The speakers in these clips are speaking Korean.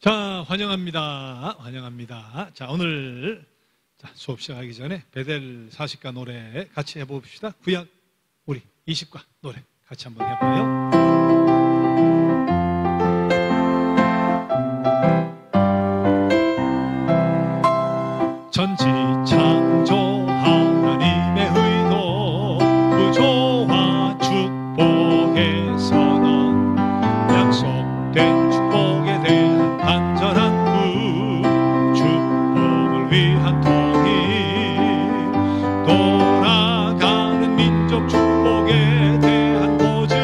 자, 환영합니다. 환영합니다. 자, 오늘 수업 시작하기 전에 베델 40가 노래 같이 해봅시다. 구약 우리 20가 노래 같이 한번 해봐요. 전지 창조 하나님의 의도 구조와 축복의 선언 약속된 축복에 대한 간절한 꿈 축복을 위한 통일 돌아가는 민족 축복에 대한 보증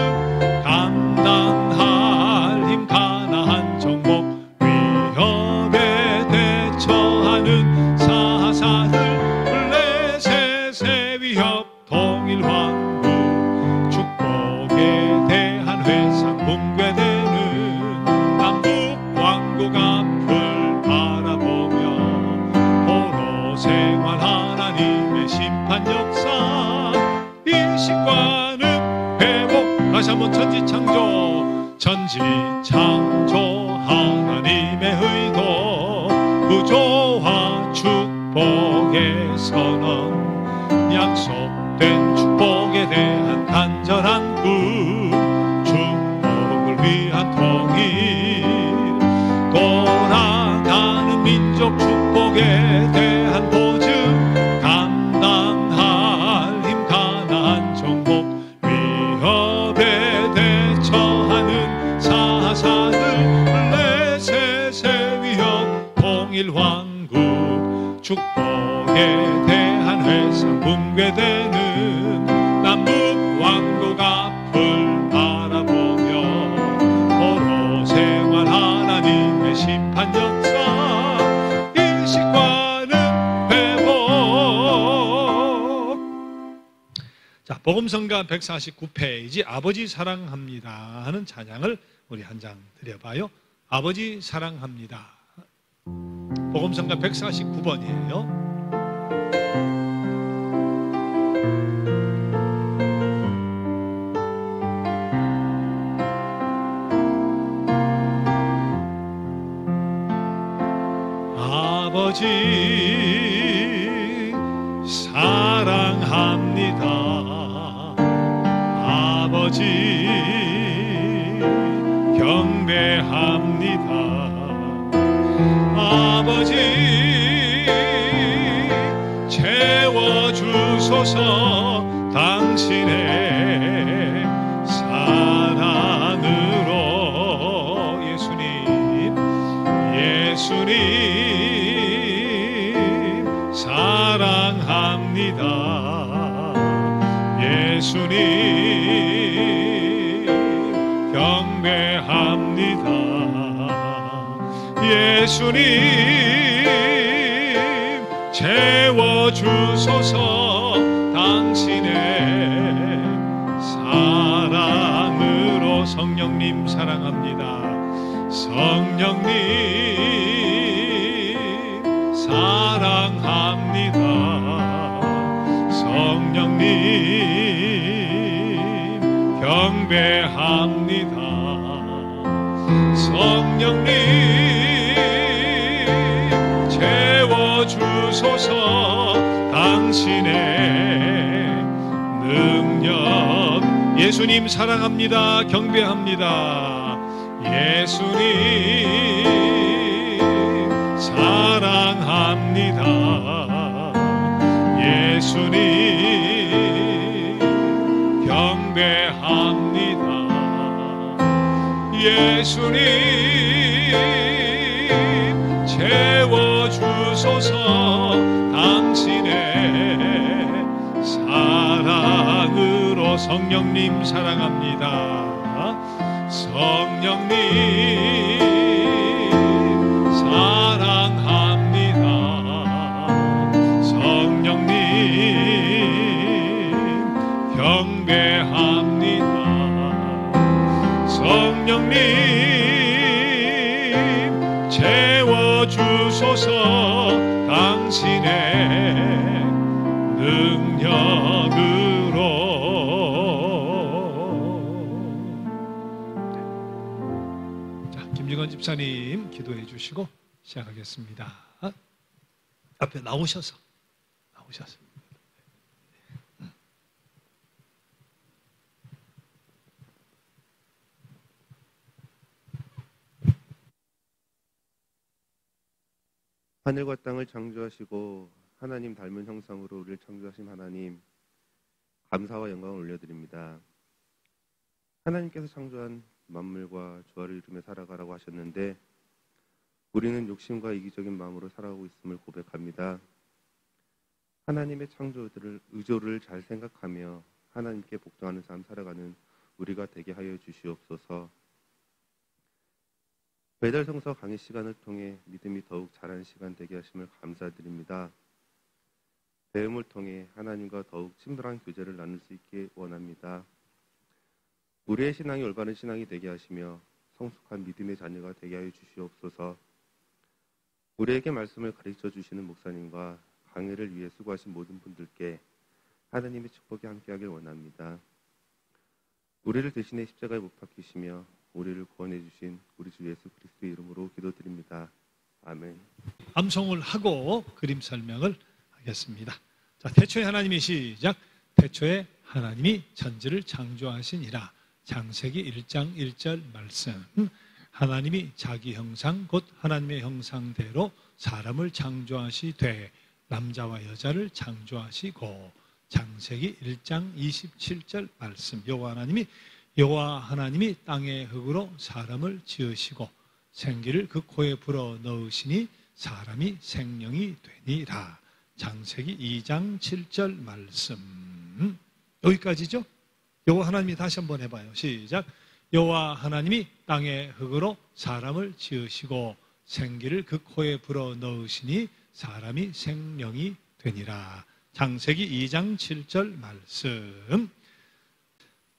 감당할 힘 가나안 정복 위협에 대처하는 사사들 블레셋의 위협 통일 왕국 축복에 대한 회상 붕괴되는 남북 왕국 앞을 바라보며 포로 생활 하나님의 심판 역사 일식과는 회복 다시 한번 전지 창조 하나님의 의도 구조와 축복의 선언 약속된 축복에 대한 간절한 꿈 축복을 위한 통일 돌아가는 민족 축복에 대한 보증 감당할 힘 가나안 정복 위협에 대처하는 사사들 블레셋의 위협 통일 왕국 축복에 대한 회상 붕괴되는 남북 왕국 앞을 바라보며 포로 생활 하나님의 심판 역사 일식과는 회복. 자, 복음성가 149페이지 아버지 사랑합니다 하는 찬양을 우리 한 장 드려봐요. 아버지 사랑합니다. 복음성가 149번이에요. 아버지 사랑합니다. 아버지 경배합니다. 아버지 채워주소서 당신의 사랑으로 예수님 사랑합니다. 예수님 경배합니다. 예수님 채워주소서 당신의 사랑으로 성령님 사랑합니다. 성령님 사랑합니다. 성령님 경배합니다. 성령님 채워주소서 당신의 능력 예수님 사랑합니다. 경배합니다. 예수님 사랑합니다. 예수님 경배합니다. 예수님 채워주소서 당신의 사랑으로 성령님 사랑합니다. 성령님 사랑합니다. 성령님 경배합니다. 성령님 채워주소서 당신의 능력으로. 김중건 집사님 기도해 주시고 시작하겠습니다. 앞에 나오셔서. 하늘과 땅을 창조하시고 하나님 닮은 형상으로 우리를 창조하신 하나님, 감사와 영광을 올려드립니다. 하나님께서 창조한 만물과 조화를 이루며 살아가라고 하셨는데 우리는 욕심과 이기적인 마음으로 살아가고 있음을 고백합니다. 하나님의 창조들을 의조를 잘 생각하며 하나님께 복종하는 삶 살아가는 우리가 되게 하여 주시옵소서. 배달 성서 강의 시간을 통해 믿음이 더욱 자라는 시간 되게 하심을 감사드립니다. 배움을 통해 하나님과 더욱 친밀한 교제를 나눌 수 있게 원합니다. 우리의 신앙이 올바른 신앙이 되게 하시며 성숙한 믿음의 자녀가 되게 하여 주시옵소서. 우리에게 말씀을 가르쳐 주시는 목사님과 강의를 위해 수고하신 모든 분들께 하나님의 축복이 함께하길 원합니다. 우리를 대신해 십자가에 못 박히시며 우리를 구원해 주신 우리 주 예수 그리스도의 이름으로 기도드립니다. 아멘. 암송을 하고 그림 설명을 하겠습니다. 자, 태초에 하나님이 시작. 태초에 하나님이 천지를 창조하시니라. 창세기 1장 1절 말씀. 하나님이 자기 형상 곧 하나님의 형상대로 사람을 창조하시되 남자와 여자를 창조하시고. 창세기 1장 27절 말씀. 여호와 하나님이 땅의 흙으로 사람을 지으시고 생기를 그 코에 불어 넣으시니 사람이 생명이 되니라. 창세기 2장 7절 말씀. 여기까지죠? 여호와 하나님이 다시 한번 해봐요. 시작. 여호와 하나님이 땅의 흙으로 사람을 지으시고 생기를 그 코에 불어 넣으시니 사람이 생명이 되니라. 창세기 2장 7절 말씀.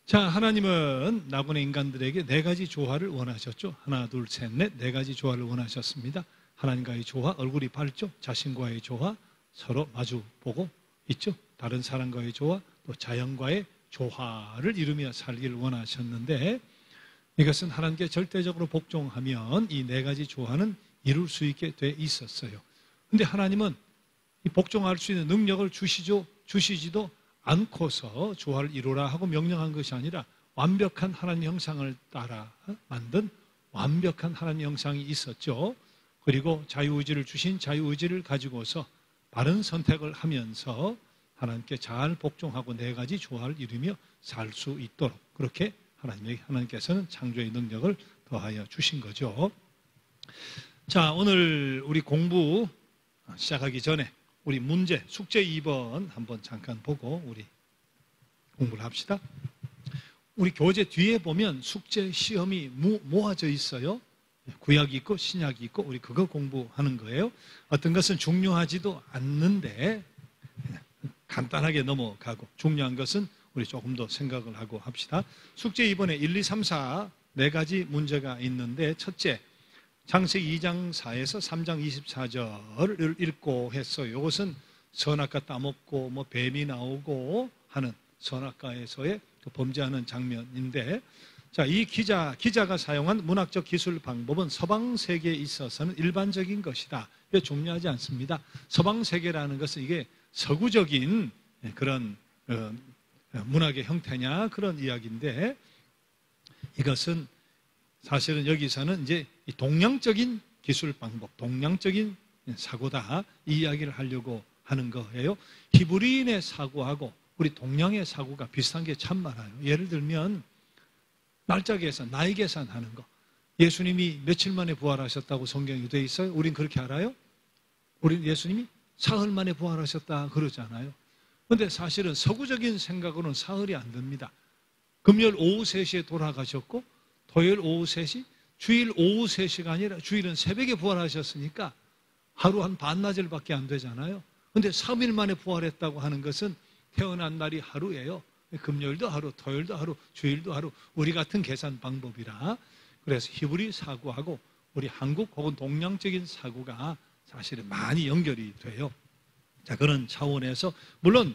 자, 하나님은 나군의 인간들에게 네 가지 조화를 원하셨죠. 하나, 둘, 셋, 넷, 네 가지 조화를 원하셨습니다. 하나님과의 조화, 얼굴이 밝죠. 자신과의 조화, 서로 마주보고 있죠. 다른 사람과의 조화, 또 자연과의 조화를 이루며 살기를 원하셨는데 이것은 하나님께 절대적으로 복종하면 이 네 가지 조화는 이룰 수 있게 돼 있었어요. 그런데 하나님은 이 복종할 수 있는 능력을 주시지도 않고서 조화를 이루라 하고 명령한 것이 아니라 완벽한 하나님 형상을 따라 만든 완벽한 하나님 형상이 있었죠. 그리고 자유의지를 주신 자유의지를 가지고서 바른 선택을 하면서 하나님께 잘 복종하고 네 가지 조화를 이루며 살 수 있도록 그렇게 하나님께서는 창조의 능력을 더하여 주신 거죠. 자, 오늘 우리 공부 시작하기 전에 우리 문제, 숙제 2번 한번 잠깐 보고 우리 공부를 합시다. 우리 교재 뒤에 보면 숙제 시험이 모아져 있어요. 구약이 있고 신약이 있고 우리 그거 공부하는 거예요. 어떤 것은 중요하지도 않는데 간단하게 넘어가고 중요한 것은 우리 조금 더 생각을 하고 합시다. 숙제 2번에 1, 2, 3, 4 네 가지 문제가 있는데 첫째, 창세기 2장 4에서 3장 24절을 읽고 했어요. 이것은 선악과 따먹고 뭐 뱀이 나오고 하는 선악과에서의 범죄하는 장면인데, 자, 이 기자가 사용한 문학적 기술 방법은 서방 세계에 있어서는 일반적인 것이다. 이게 중요하지 않습니다. 서방 세계라는 것은 이게 서구적인 그런 문학의 형태냐 그런 이야기인데, 이것은 사실은 여기서는 이제 동양적인 기술 방법, 동양적인 사고다 이 이야기를 하려고 하는 거예요. 히브리인의 사고하고 우리 동양의 사고가 비슷한 게 참 많아요. 예를 들면 날짜 계산, 나이 계산하는 거. 예수님이 며칠 만에 부활하셨다고 성경이 되어 있어요? 우린 그렇게 알아요? 우리 예수님이 사흘 만에 부활하셨다 그러잖아요. 그런데 사실은 서구적인 생각으로는 사흘이 안 됩니다. 금요일 오후 3시에 돌아가셨고 토요일 오후 3시, 주일 오후 3시가 아니라 주일은 새벽에 부활하셨으니까 하루 한 반나절밖에 안 되잖아요. 그런데 3일 만에 부활했다고 하는 것은 태어난 날이 하루예요. 금요일도 하루, 토요일도 하루, 주일도 하루, 우리 같은 계산 방법이라. 그래서 히브리 사고하고 우리 한국 혹은 동양적인 사고가 사실은 많이 연결이 돼요. 자, 그런 차원에서 물론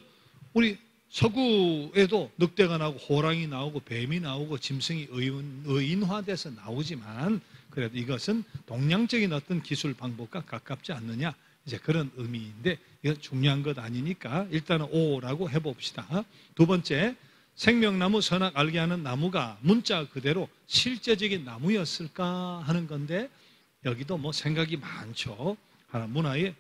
우리 서구에도 늑대가 나오고 호랑이 나오고 뱀이 나오고 짐승이 의인화돼서 나오지만 그래도 이것은 동양적인 어떤 기술 방법과 가깝지 않느냐, 이제 그런 의미인데 이건 중요한 것 아니니까 일단은 O라고 해봅시다. 두 번째, 생명나무 선악 알게 하는 나무가 문자 그대로 실제적인 나무였을까 하는 건데, 여기도 뭐 생각이 많죠. 하나 문화의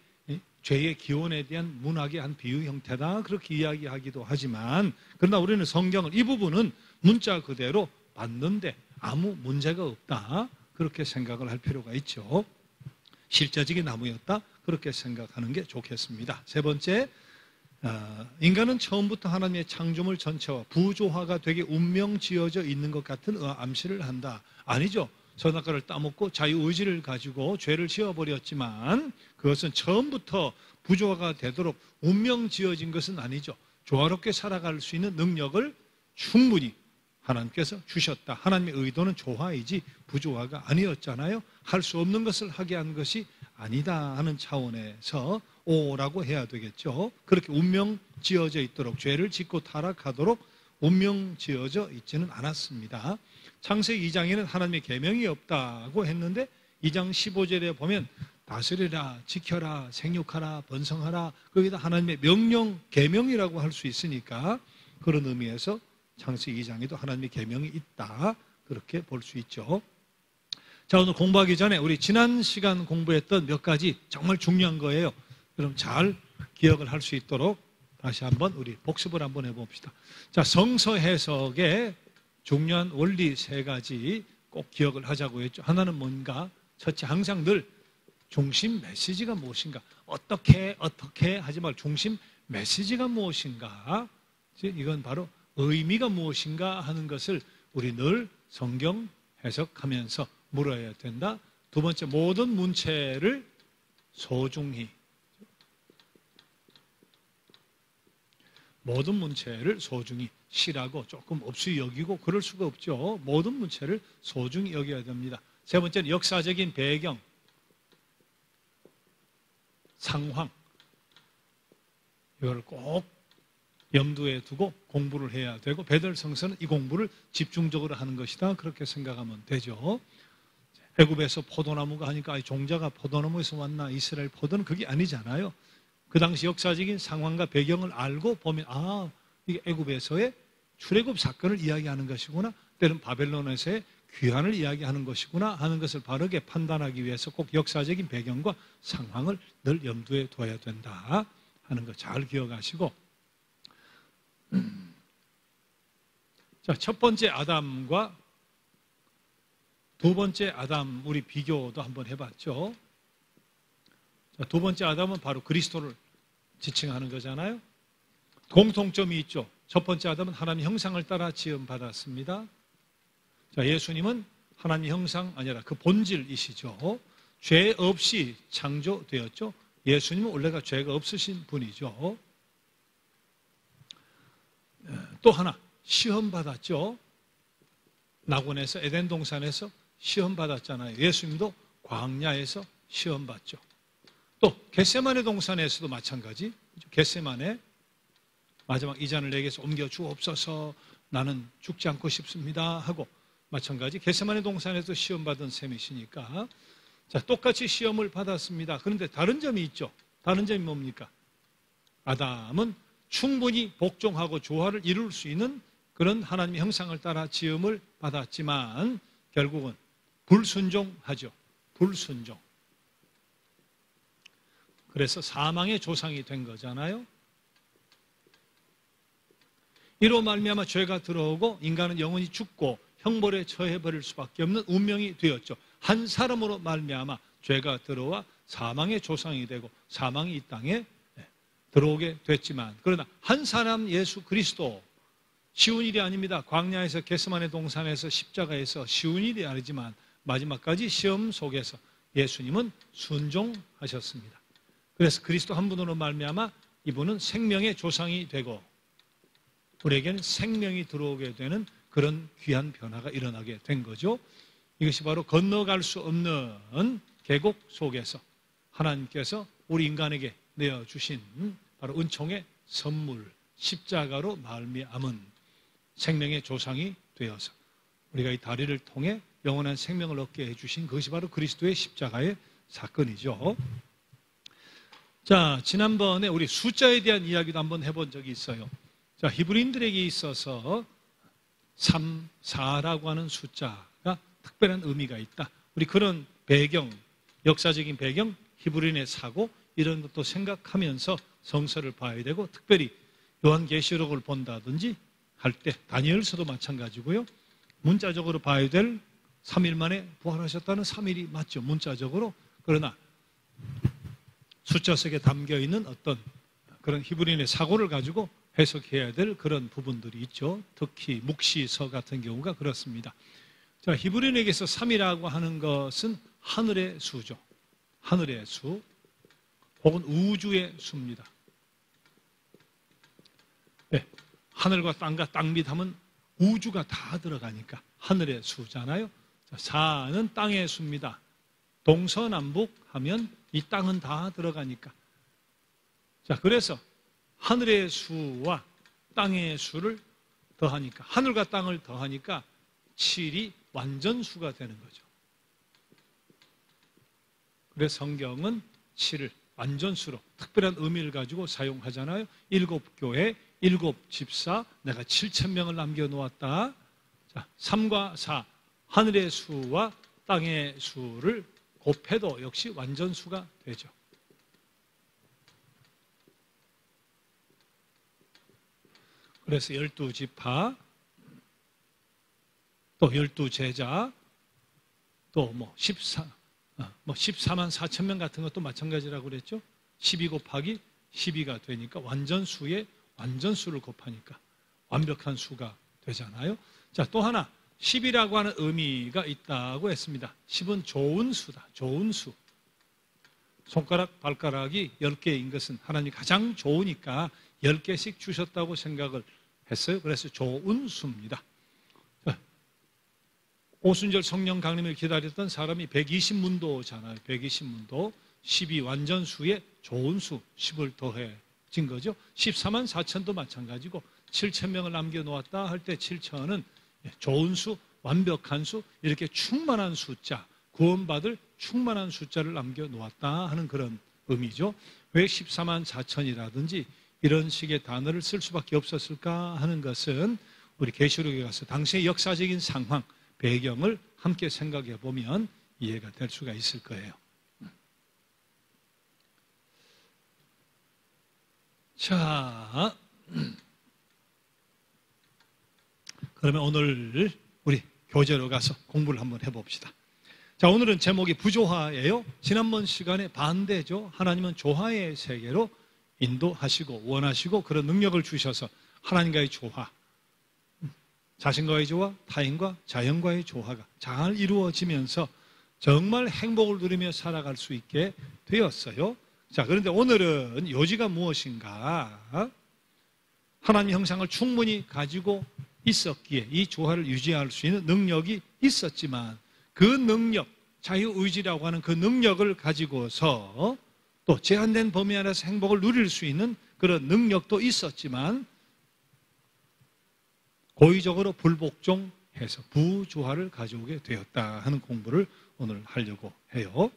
죄의 기원에 대한 문학의 한 비유 형태다, 그렇게 이야기하기도 하지만, 그러나 우리는 성경을 이 부분은 문자 그대로 봤는데 아무 문제가 없다, 그렇게 생각을 할 필요가 있죠. 실제적인 나무였다, 그렇게 생각하는 게 좋겠습니다. 세 번째, 인간은 처음부터 하나님의 창조물 전체와 부조화가 되게 운명 지어져 있는 것 같은 암시를 한다. 아니죠. 선악과를 따먹고 자유의지를 가지고 죄를 지어버렸지만 그것은 처음부터 부조화가 되도록 운명 지어진 것은 아니죠. 조화롭게 살아갈 수 있는 능력을 충분히 하나님께서 주셨다. 하나님의 의도는 조화이지 부조화가 아니었잖아요. 할 수 없는 것을 하게 한 것이 아니다 하는 차원에서 O라고 해야 되겠죠. 그렇게 운명 지어져 있도록, 죄를 짓고 타락하도록 운명 지어져 있지는 않았습니다. 창세기 2장에는 하나님의 계명이 없다고 했는데 2장 15절에 보면 다스리라, 지켜라, 생육하라, 번성하라, 거기다 하나님의 명령, 계명이라고 할 수 있으니까 그런 의미에서 창세기 2장에도 하나님의 계명이 있다, 그렇게 볼 수 있죠. 자, 오늘 공부하기 전에 우리 지난 시간 공부했던 몇 가지 정말 중요한 거예요. 그럼 잘 기억을 할 수 있도록 다시 한번 우리 복습을 한번 해봅시다. 자, 성서 해석의 중요한 원리 세 가지 꼭 기억을 하자고 했죠. 하나는 뭔가? 첫째, 항상 늘 중심 메시지가 무엇인가? 어떻게 하지 말고 중심 메시지가 무엇인가? 이건 바로 의미가 무엇인가 하는 것을 우리 늘 성경 해석하면서 물어야 된다. 두 번째, 모든 문체를 소중히, 모든 문체를 소중히, 시라고 조금 없이 여기고 그럴 수가 없죠. 모든 문체를 소중히 여겨야 됩니다. 세 번째는 역사적인 배경, 상황, 이걸 꼭 염두에 두고 공부를 해야 되고, 베델성서는 이 공부를 집중적으로 하는 것이다, 그렇게 생각하면 되죠. 애굽에서 포도나무가 하니까 종자가 포도나무에서 왔나, 이스라엘 포도는 그게 아니잖아요. 그 당시 역사적인 상황과 배경을 알고 보면 이게 애굽에서의 출애굽 사건을 이야기하는 것이구나, 때는 바벨론에서의 귀환을 이야기하는 것이구나 하는 것을 바르게 판단하기 위해서 꼭 역사적인 배경과 상황을 늘 염두에 둬야 된다 하는 거 잘 기억하시고, 자, 첫 번째 아담과 두 번째 아담 우리 비교도 한번 해봤죠. 자, 두 번째 아담은 바로 그리스도를 지칭하는 거잖아요. 공통점이 있죠. 첫 번째 아담은 하나님 형상을 따라 지음받았습니다. 자, 예수님은 하나님 형상 아니라 그 본질이시죠. 죄 없이 창조되었죠. 예수님은 원래가 죄가 없으신 분이죠. 또 하나, 시험받았죠. 낙원에서, 에덴 동산에서 시험받았잖아요. 예수님도 광야에서 시험받죠. 또 겟세마네 동산에서도 마찬가지. 겟세마네, 마지막 이 잔을 내게서 옮겨 주옵소서, 나는 죽지 않고 싶습니다 하고, 마찬가지 겟세마네 동산에서 시험받은 셈이시니까, 자, 똑같이 시험을 받았습니다. 그런데 다른 점이 있죠. 다른 점이 뭡니까? 아담은 충분히 복종하고 조화를 이룰 수 있는 그런 하나님의 형상을 따라 지음을 받았지만 결국은 불순종하죠. 불순종. 그래서 사망의 조상이 된 거잖아요. 이로 말미암아 죄가 들어오고 인간은 영원히 죽고 형벌에 처해버릴 수밖에 없는 운명이 되었죠. 한 사람으로 말미암아 죄가 들어와 사망의 조상이 되고 사망이 이 땅에 들어오게 됐지만, 그러나 한 사람 예수 그리스도, 쉬운 일이 아닙니다. 광야에서 겟세마네 동산에서 십자가에서 쉬운 일이 아니지만 마지막까지 시험 속에서 예수님은 순종하셨습니다. 그래서 그리스도 한 분으로 말미암아 이분은 생명의 조상이 되고 우리에게는 생명이 들어오게 되는 그런 귀한 변화가 일어나게 된 거죠. 이것이 바로 건너갈 수 없는 계곡 속에서 하나님께서 우리 인간에게 내어주신 바로 은총의 선물, 십자가로 말미암은 생명의 조상이 되어서 우리가 이 다리를 통해 영원한 생명을 얻게 해주신 그것이 바로 그리스도의 십자가의 사건이죠. 자, 지난번에 우리 숫자에 대한 이야기도 한번 해본 적이 있어요. 자, 히브리인들에게 있어서 3, 4라고 하는 숫자가 특별한 의미가 있다. 우리 그런 배경, 역사적인 배경, 히브리인의 사고 이런 것도 생각하면서 성서를 봐야 되고, 특별히 요한계시록을 본다든지 할 때 다니엘서도 마찬가지고요. 문자적으로 봐야 될 3일 만에 부활하셨다는 3일이 맞죠, 문자적으로. 그러나 숫자 속에 담겨있는 어떤 그런 히브리인의 사고를 가지고 해석해야 될 그런 부분들이 있죠. 특히 묵시서 같은 경우가 그렇습니다. 자, 히브리인에게서 3이라고 하는 것은 하늘의 수죠. 하늘의 수 혹은 우주의 수입니다. 네, 하늘과 땅과 땅 밑 하면 우주가 다 들어가니까 하늘의 수잖아요. 자, 4는 땅의 수입니다. 동서남북 하면 이 땅은 다 들어가니까. 자, 그래서 하늘의 수와 땅의 수를 더하니까, 하늘과 땅을 더하니까 7이 완전수가 되는 거죠. 그래서 성경은 7을 완전수로 특별한 의미를 가지고 사용하잖아요. 7교회, 7집사, 내가 7,000명을 남겨놓았다. 자, 3과 4, 하늘의 수와 땅의 수를 곱해도 역시 완전수가 되죠. 그래서 12지파, 또 12제자, 또 14만 4천 명 같은 것도 마찬가지라고 그랬죠. 12 곱하기 12가 되니까 완전수에 완전수를 곱하니까 완벽한 수가 되잖아요. 자, 또 하나 10이라고 하는 의미가 있다고 했습니다. 10은 좋은 수다. 좋은 수. 손가락, 발가락이 10개인 것은 하나님이 가장 좋으니까 10개씩 주셨다고 생각을 했어요. 그래서 좋은 수입니다. 오순절 성령 강림을 기다렸던 사람이 120문도잖아요. 120문도. 12 완전수에 좋은 수 10을 더해진 거죠. 14만 4천도 마찬가지고 7,000명을 남겨놓았다 할 때 7,000은 좋은 수, 완벽한 수, 이렇게 충만한 숫자, 구원받을 충만한 숫자를 남겨놓았다 하는 그런 의미죠. 왜 14만 4천이라든지 이런 식의 단어를 쓸 수밖에 없었을까 하는 것은 우리 계시록에 가서 당시의 역사적인 상황, 배경을 함께 생각해 보면 이해가 될 수가 있을 거예요. 자, 그러면 오늘 우리 교재로 가서 공부를 한번 해봅시다. 자, 오늘은 제목이 부조화예요. 지난번 시간에 반대죠. 하나님은 조화의 세계로 인도하시고 원하시고 그런 능력을 주셔서 하나님과의 조화, 자신과의 조화, 타인과 자연과의 조화가 잘 이루어지면서 정말 행복을 누리며 살아갈 수 있게 되었어요. 자, 그런데 오늘은 요지가 무엇인가? 하나님 형상을 충분히 가지고 있었기에 이 조화를 유지할 수 있는 능력이 있었지만 그 능력, 자유의지라고 하는 그 능력을 가지고서 또 제한된 범위 안에서 행복을 누릴 수 있는 그런 능력도 있었지만 고의적으로 불복종해서 부조화를 가져오게 되었다 하는 공부를 오늘 하려고 해요.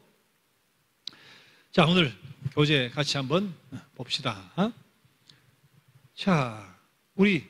자, 오늘 교재 같이 한번 봅시다. 자, 우리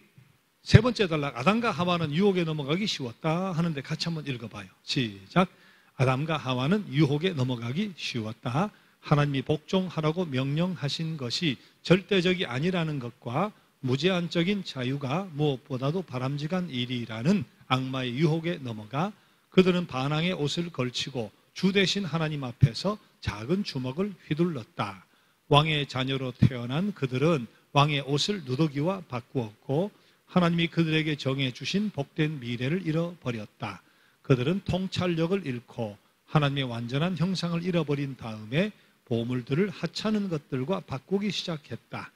세 번째 단락, 아담과 하와는 유혹에 넘어가기 쉬웠다 하는데 같이 한번 읽어봐요. 시작. 아담과 하와는 유혹에 넘어가기 쉬웠다. 하나님이 복종하라고 명령하신 것이 절대적이 아니라는 것과 무제한적인 자유가 무엇보다도 바람직한 일이라는 악마의 유혹에 넘어가 그들은 반항의 옷을 걸치고 주 대신 하나님 앞에서 작은 주먹을 휘둘렀다. 왕의 자녀로 태어난 그들은 왕의 옷을 누더기와 바꾸었고 하나님이 그들에게 정해주신 복된 미래를 잃어버렸다. 그들은 통찰력을 잃고 하나님의 완전한 형상을 잃어버린 다음에 보물들을 하찮은 것들과 바꾸기 시작했다.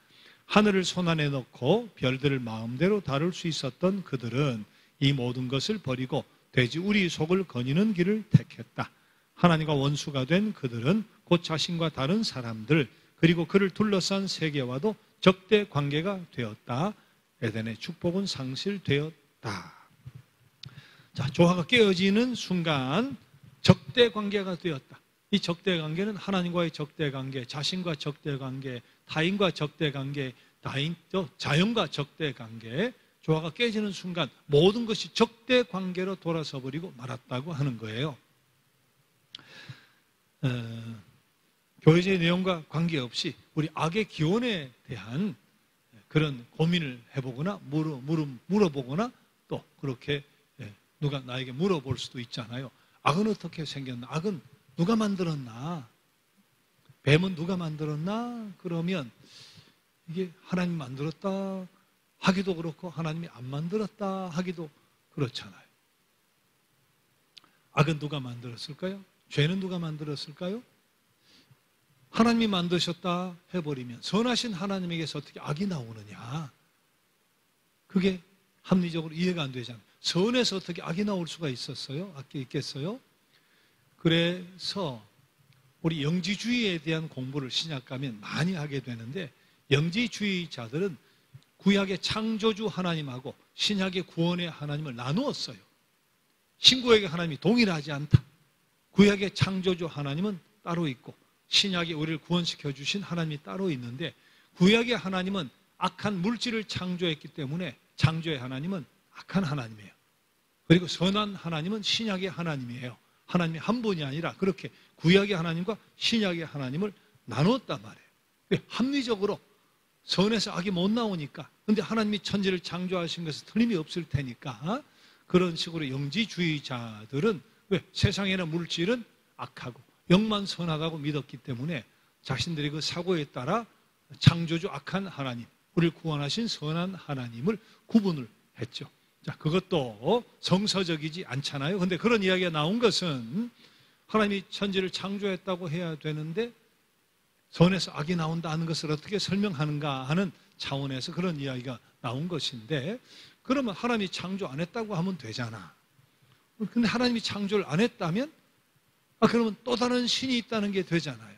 하늘을 손안에 넣고 별들을 마음대로 다룰 수 있었던 그들은 이 모든 것을 버리고 돼지 우리 속을 거니는 길을 택했다. 하나님과 원수가 된 그들은 곧 자신과 다른 사람들 그리고 그를 둘러싼 세계와도 적대 관계가 되었다. 에덴의 축복은 상실되었다. 자, 조화가 깨어지는 순간 적대 관계가 되었다. 이 적대 관계는 하나님과의 적대 관계, 자신과 적대 관계, 타인과 적대 관계, 자연과 적대 관계, 조화가 깨지는 순간 모든 것이 적대 관계로 돌아서 버리고 말았다고 하는 거예요. 교회의 내용과 관계없이 우리 악의 기원에 대한 그런 고민을 해보거나 물어보거나 또 그렇게 누가 나에게 물어볼 수도 있잖아요. 악은 어떻게 생겼나? 악은 누가 만들었나? 뱀은 누가 만들었나? 그러면 이게 하나님 만들었다 하기도 그렇고 하나님이 안 만들었다 하기도 그렇잖아요. 악은 누가 만들었을까요? 죄는 누가 만들었을까요? 하나님이 만드셨다 해버리면 선하신 하나님에게서 어떻게 악이 나오느냐? 그게 합리적으로 이해가 안 되잖아요. 선에서 어떻게 악이 나올 수가 있겠어요? 그래서 우리 영지주의에 대한 공부를 신약 가면 많이 하게 되는데 영지주의자들은 구약의 창조주 하나님하고 신약의 구원의 하나님을 나누었어요. 신구약의 하나님이 동일하지 않다. 구약의 창조주 하나님은 따로 있고 신약이 우리를 구원시켜 주신 하나님이 따로 있는데 구약의 하나님은 악한 물질을 창조했기 때문에 창조의 하나님은 악한 하나님이에요. 그리고 선한 하나님은 신약의 하나님이에요. 하나님이 한 분이 아니라 그렇게 구약의 하나님과 신약의 하나님을 나눴단 말이에요. 합리적으로 선에서 악이 못 나오니까 근데 하나님이 천지를 창조하신 것은 틀림이 없을 테니까 그런 식으로 영지주의자들은 왜? 세상에는 물질은 악하고 영만 선하다고 믿었기 때문에 자신들의 그 사고에 따라 창조주 악한 하나님, 우리를 구원하신 선한 하나님을 구분을 했죠. 자, 그것도 성서적이지 않잖아요. 근데 그런 이야기가 나온 것은 하나님이 천지를 창조했다고 해야 되는데 선에서 악이 나온다는 것을 어떻게 설명하는가 하는 차원에서 그런 이야기가 나온 것인데 그러면 하나님이 창조 안 했다고 하면 되잖아. 근데 하나님이 창조를 안 했다면 그러면 또 다른 신이 있다는 게 되잖아요.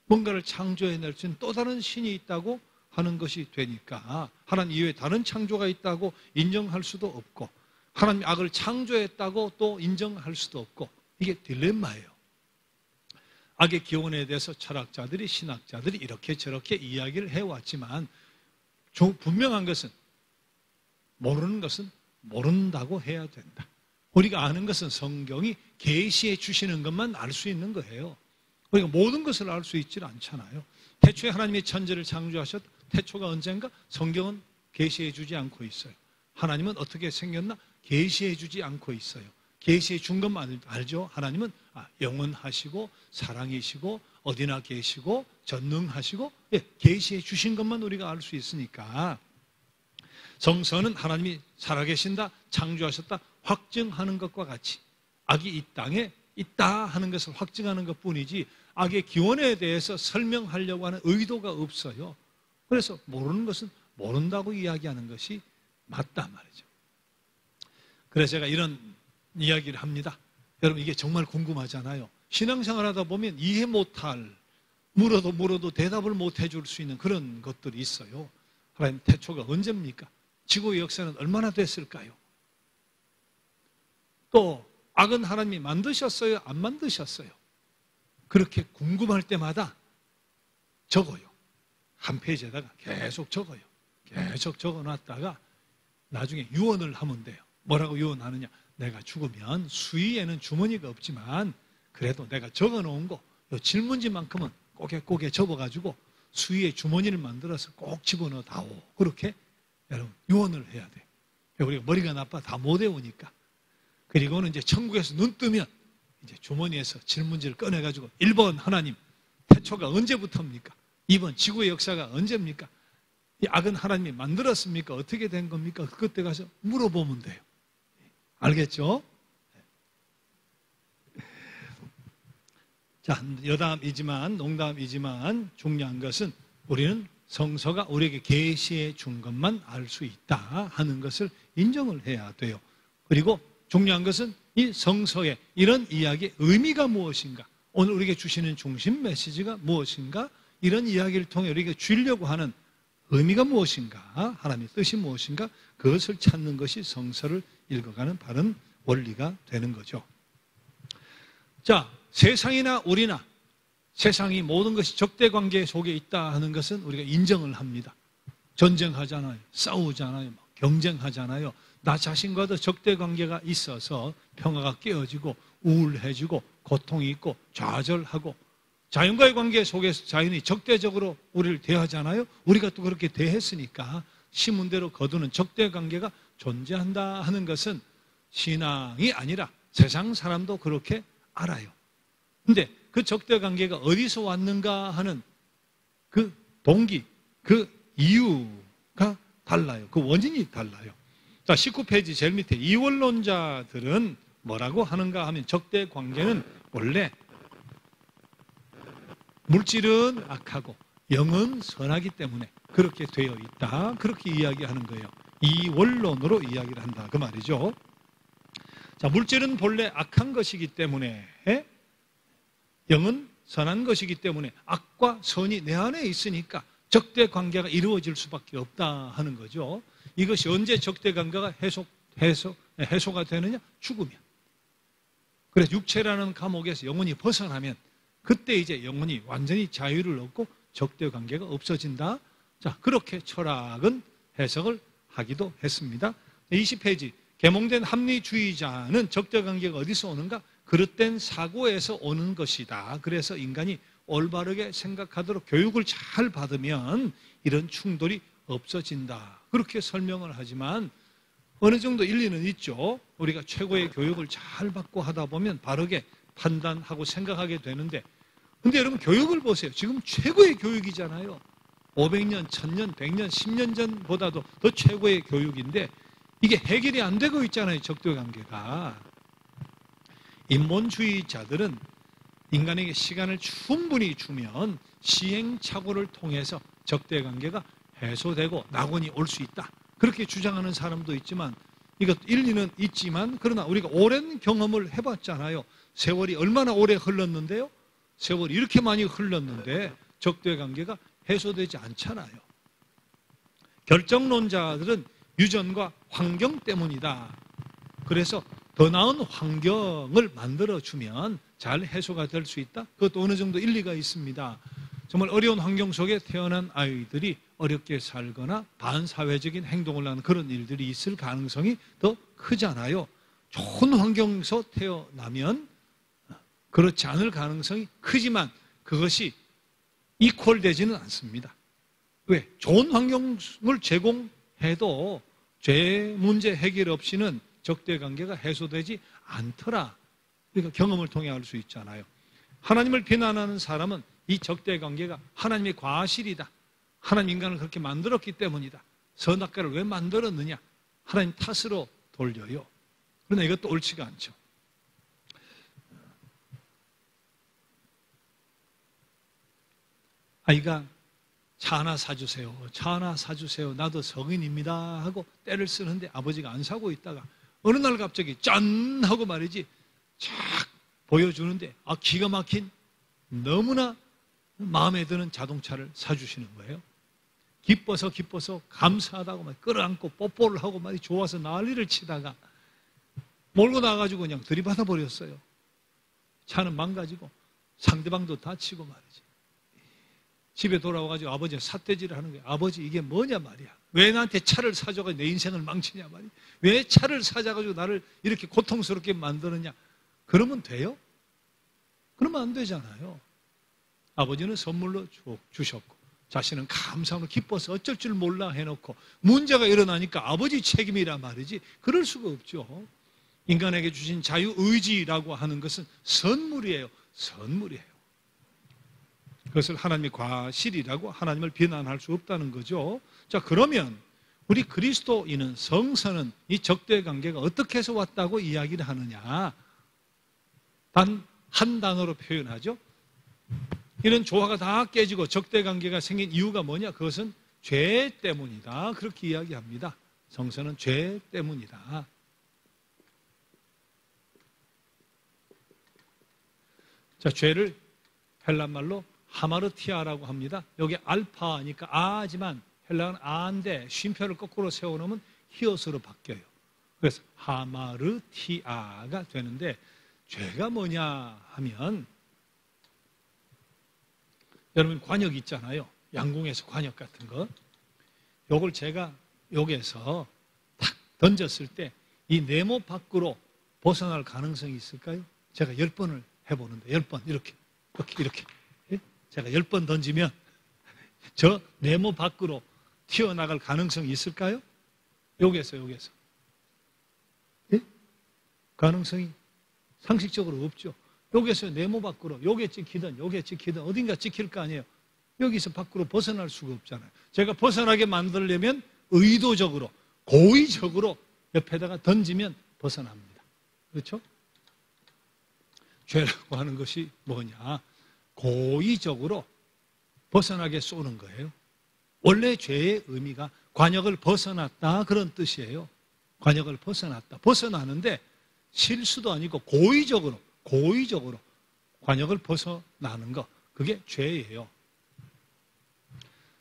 뭔가를 창조해낼 수 있는 또 다른 신이 있다고 하는 것이 되니까 하나님 이외에 다른 창조가 있다고 인정할 수도 없고 하나님이 악을 창조했다고 또 인정할 수도 없고 이게 딜레마예요. 악의 기원에 대해서 철학자들이 신학자들이 이렇게 저렇게 이야기를 해왔지만 분명한 것은 모르는 것은 모른다고 해야 된다. 우리가 아는 것은 성경이 계시해 주시는 것만 알 수 있는 거예요. 우리가 모든 것을 알 수 있지 않잖아요. 태초에 하나님이 천지를 창조하셨다. 태초가 언젠가 성경은 계시해 주지 않고 있어요. 하나님은 어떻게 생겼나? 계시해 주지 않고 있어요. 계시해 준 것만 알죠. 하나님은 영원하시고 사랑이시고 어디나 계시고 전능하시고 계시해 주신 것만 우리가 알 수 있으니까 성서는 하나님이 살아계신다, 창조하셨다 확증하는 것과 같이 악이 이 땅에 있다 하는 것을 확증하는 것뿐이지 악의 기원에 대해서 설명하려고 하는 의도가 없어요. 그래서 모르는 것은 모른다고 이야기하는 것이 맞단 말이죠. 그래서 제가 이런 이야기를 합니다. 여러분 이게 정말 궁금하잖아요. 신앙생활 하다 보면 이해 못할 물어도 대답을 못 해줄 수 있는 그런 것들이 있어요. 하나님 태초가 언제입니까? 지구의 역사는 얼마나 됐을까요? 또 악은 하나님이 만드셨어요? 안 만드셨어요? 그렇게 궁금할 때마다 적어요. 한 페이지에다가 계속 적어요. 계속 적어놨다가 나중에 유언을 하면 돼요. 뭐라고 유언하느냐? 내가 죽으면 수위에는 주머니가 없지만 그래도 내가 적어놓은 거 질문지만큼은 꼬개 접어가지고 수위에 주머니를 만들어서 꼭 집어넣어다오. 그렇게 여러분 유언을 해야 돼요. 우리가 머리가 나빠 다 못 외우니까. 그리고는 이제 천국에서 눈 뜨면 이제 주머니에서 질문지를 꺼내가지고 1번 하나님 태초가 언제부터입니까? 2번 지구의 역사가 언제입니까? 이 악은 하나님이 만들었습니까? 어떻게 된 겁니까? 그때 가서 물어보면 돼요. 알겠죠? 자, 여담이지만 농담이지만 중요한 것은 우리는 성서가 우리에게 계시해 준 것만 알 수 있다 하는 것을 인정을 해야 돼요. 그리고 중요한 것은 이 성서의 이런 이야기의 의미가 무엇인가? 오늘 우리에게 주시는 중심 메시지가 무엇인가? 이런 이야기를 통해 우리에게 주려고 하는 의미가 무엇인가? 하나님의 뜻이 무엇인가? 그것을 찾는 것이 성서를 읽어가는 바른 원리가 되는 거죠. 자, 세상이나 우리나 세상이 모든 것이 적대관계 속에 있다 하는 것은 우리가 인정을 합니다. 전쟁하잖아요. 싸우잖아요. 경쟁하잖아요. 나 자신과도 적대관계가 있어서 평화가 깨어지고 우울해지고 고통이 있고 좌절하고 자연과의 관계 속에서 자연이 적대적으로 우리를 대하잖아요. 우리가 또 그렇게 대했으니까 신문대로 거두는 적대관계가 존재한다 하는 것은 신앙이 아니라 세상 사람도 그렇게 알아요. 근데 그 적대관계가 어디서 왔는가 하는 그 동기, 그 이유가 달라요. 그 원인이 달라요. 자, 19페이지 제일 밑에 이원론자들은 뭐라고 하는가 하면 적대관계는 원래 물질은 악하고 영은 선하기 때문에 그렇게 되어 있다. 그렇게 이야기하는 거예요. 이원론으로 이야기를 한다. 그 말이죠. 자, 물질은 본래 악한 것이기 때문에 영은 선한 것이기 때문에 악과 선이 내 안에 있으니까 적대 관계가 이루어질 수밖에 없다 하는 거죠. 이것이 언제 적대 관계가 해소가 되느냐? 죽으면. 그래서 육체라는 감옥에서 영혼이 벗어나면 그때 이제 영혼이 완전히 자유를 얻고 적대 관계가 없어진다. 자, 그렇게 철학은 해석을 하기도 했습니다. 20페이지. 계몽된 합리주의자는 적대 관계가 어디서 오는가? 그릇된 사고에서 오는 것이다. 그래서 인간이 올바르게 생각하도록 교육을 잘 받으면 이런 충돌이 없어진다. 그렇게 설명을 하지만 어느 정도 일리는 있죠. 우리가 최고의 교육을 잘 받고 하다 보면 바르게 판단하고 생각하게 되는데, 근데 여러분 교육을 보세요. 지금 최고의 교육이잖아요. 500년, 1000년, 100년, 10년 전보다도 더 최고의 교육인데 이게 해결이 안 되고 있잖아요. 적대관계가. 인본주의자들은 인간에게 시간을 충분히 주면 시행착오를 통해서 적대관계가 해소되고 낙원이 올 수 있다. 그렇게 주장하는 사람도 있지만 이것 일리는 있지만 그러나 우리가 오랜 경험을 해봤잖아요. 세월이 얼마나 오래 흘렀는데요. 세월이 이렇게 많이 흘렀는데 적대관계가 해소되지 않잖아요. 결정론자들은 유전과 환경 때문이다. 그래서 더 나은 환경을 만들어주면 잘 해소가 될 수 있다. 그것도 어느 정도 일리가 있습니다. 정말 어려운 환경 속에 태어난 아이들이 어렵게 살거나 반사회적인 행동을 하는 그런 일들이 있을 가능성이 더 크잖아요. 좋은 환경에서 태어나면 그렇지 않을 가능성이 크지만 그것이 이퀄되지는 않습니다. 왜? 좋은 환경을 제공해도 죄 문제 해결 없이는 적대관계가 해소되지 않더라. 그러니까 경험을 통해 알 수 있잖아요. 하나님을 비난하는 사람은 이 적대관계가 하나님의 과실이다. 하나님 인간을 그렇게 만들었기 때문이다. 선악과를 왜 만들었느냐? 하나님 탓으로 돌려요. 그러나 이것도 옳지가 않죠. 아이가 차 하나 사주세요. 차 하나 사주세요. 나도 성인입니다. 하고 때를 쓰는데 아버지가 안 사고 있다가 어느 날 갑자기 짠! 하고 말이지 쫙 보여주는데 기가 막힌 너무나 마음에 드는 자동차를 사주시는 거예요. 기뻐서 감사하다고 막 끌어안고 뽀뽀를 하고 말이 좋아서 난리를 치다가 몰고 나가지고 그냥 들이받아 버렸어요. 차는 망가지고 상대방도 다치고 말이지. 집에 돌아와가지고 아버지가 삿대질을 하는 거예요. 아버지 이게 뭐냐 말이야. 왜 나한테 차를 사줘가지고 내 인생을 망치냐 말이야. 왜 차를 사줘가지고 나를 이렇게 고통스럽게 만드느냐. 그러면 돼요? 그러면 안 되잖아요. 아버지는 선물로 주셨고 자신은 감사하고 기뻐서 어쩔 줄 몰라 해놓고 문제가 일어나니까 아버지 책임이란 말이지. 그럴 수가 없죠. 인간에게 주신 자유의지라고 하는 것은 선물이에요. 선물이에요. 그것을 하나님의 과실이라고 하나님을 비난할 수 없다는 거죠. 자, 그러면 우리 그리스도인은 성서는 이 적대관계가 어떻게 해서 왔다고 이야기를 하느냐. 단 한 단어로 표현하죠. 이런 조화가 다 깨지고 적대관계가 생긴 이유가 뭐냐? 그것은 죄 때문이다. 그렇게 이야기합니다. 성서는 죄 때문이다. 자, 죄를 헬란말로 하마르티아라고 합니다. 여기 알파니까 아지만 헬란은 아인데 쉼표를 거꾸로 세워놓으면 히읗으로 바뀌어요. 그래서 하마르티아가 되는데, 죄가 뭐냐 하면, 여러분 관역 있잖아요. 양궁에서 관역 같은 거. 요걸 제가 여기에서 탁 던졌을 때 이 네모 밖으로 벗어날 가능성이 있을까요? 제가 10번을 해보는데 10번 이렇게 예? 제가 10번 던지면 저 네모 밖으로 튀어나갈 가능성이 있을까요? 여기에서 예? 가능성이 상식적으로 없죠. 여기에서 네모 밖으로 요게 찍히든 요게 찍히든 어딘가 찍힐 거 아니에요. 여기서 밖으로 벗어날 수가 없잖아요. 제가 벗어나게 만들려면 의도적으로 고의적으로 옆에다가 던지면 벗어납니다. 그렇죠? 죄라고 하는 것이 뭐냐? 고의적으로 벗어나게 쏘는 거예요. 원래 죄의 의미가 관역을 벗어났다 그런 뜻이에요. 관역을 벗어났다. 벗어나는데 실수도 아니고 고의적으로 관역을 벗어나는 거, 그게 죄예요.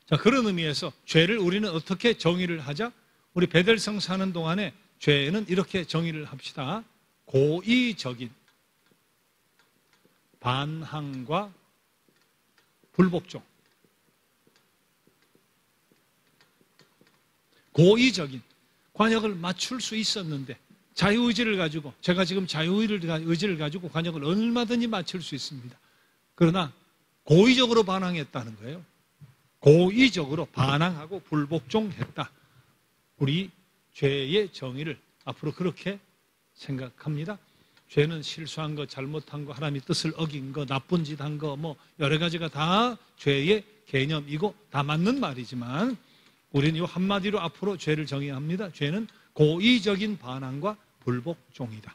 자, 그런 의미에서 죄를 우리는 어떻게 정의를 하자? 우리 베델성 사는 동안에 죄는 이렇게 정의를 합시다. 고의적인 반항과 불복종. 고의적인 관역을 맞출 수 있었는데 자유의지를 가지고, 제가 지금 자유의지를 가지고 관역을 얼마든지 맞출 수 있습니다. 그러나 고의적으로 반항했다는 거예요. 고의적으로 반항하고 불복종했다. 우리 죄의 정의를 앞으로 그렇게 생각합니다. 죄는 실수한 거, 잘못한 거, 하나님의 뜻을 어긴 거, 나쁜 짓 한 거, 뭐 여러 가지가 다 죄의 개념이고 다 맞는 말이지만 우리는 이 한마디로 앞으로 죄를 정의합니다. 죄는 고의적인 반항과 불복종이다.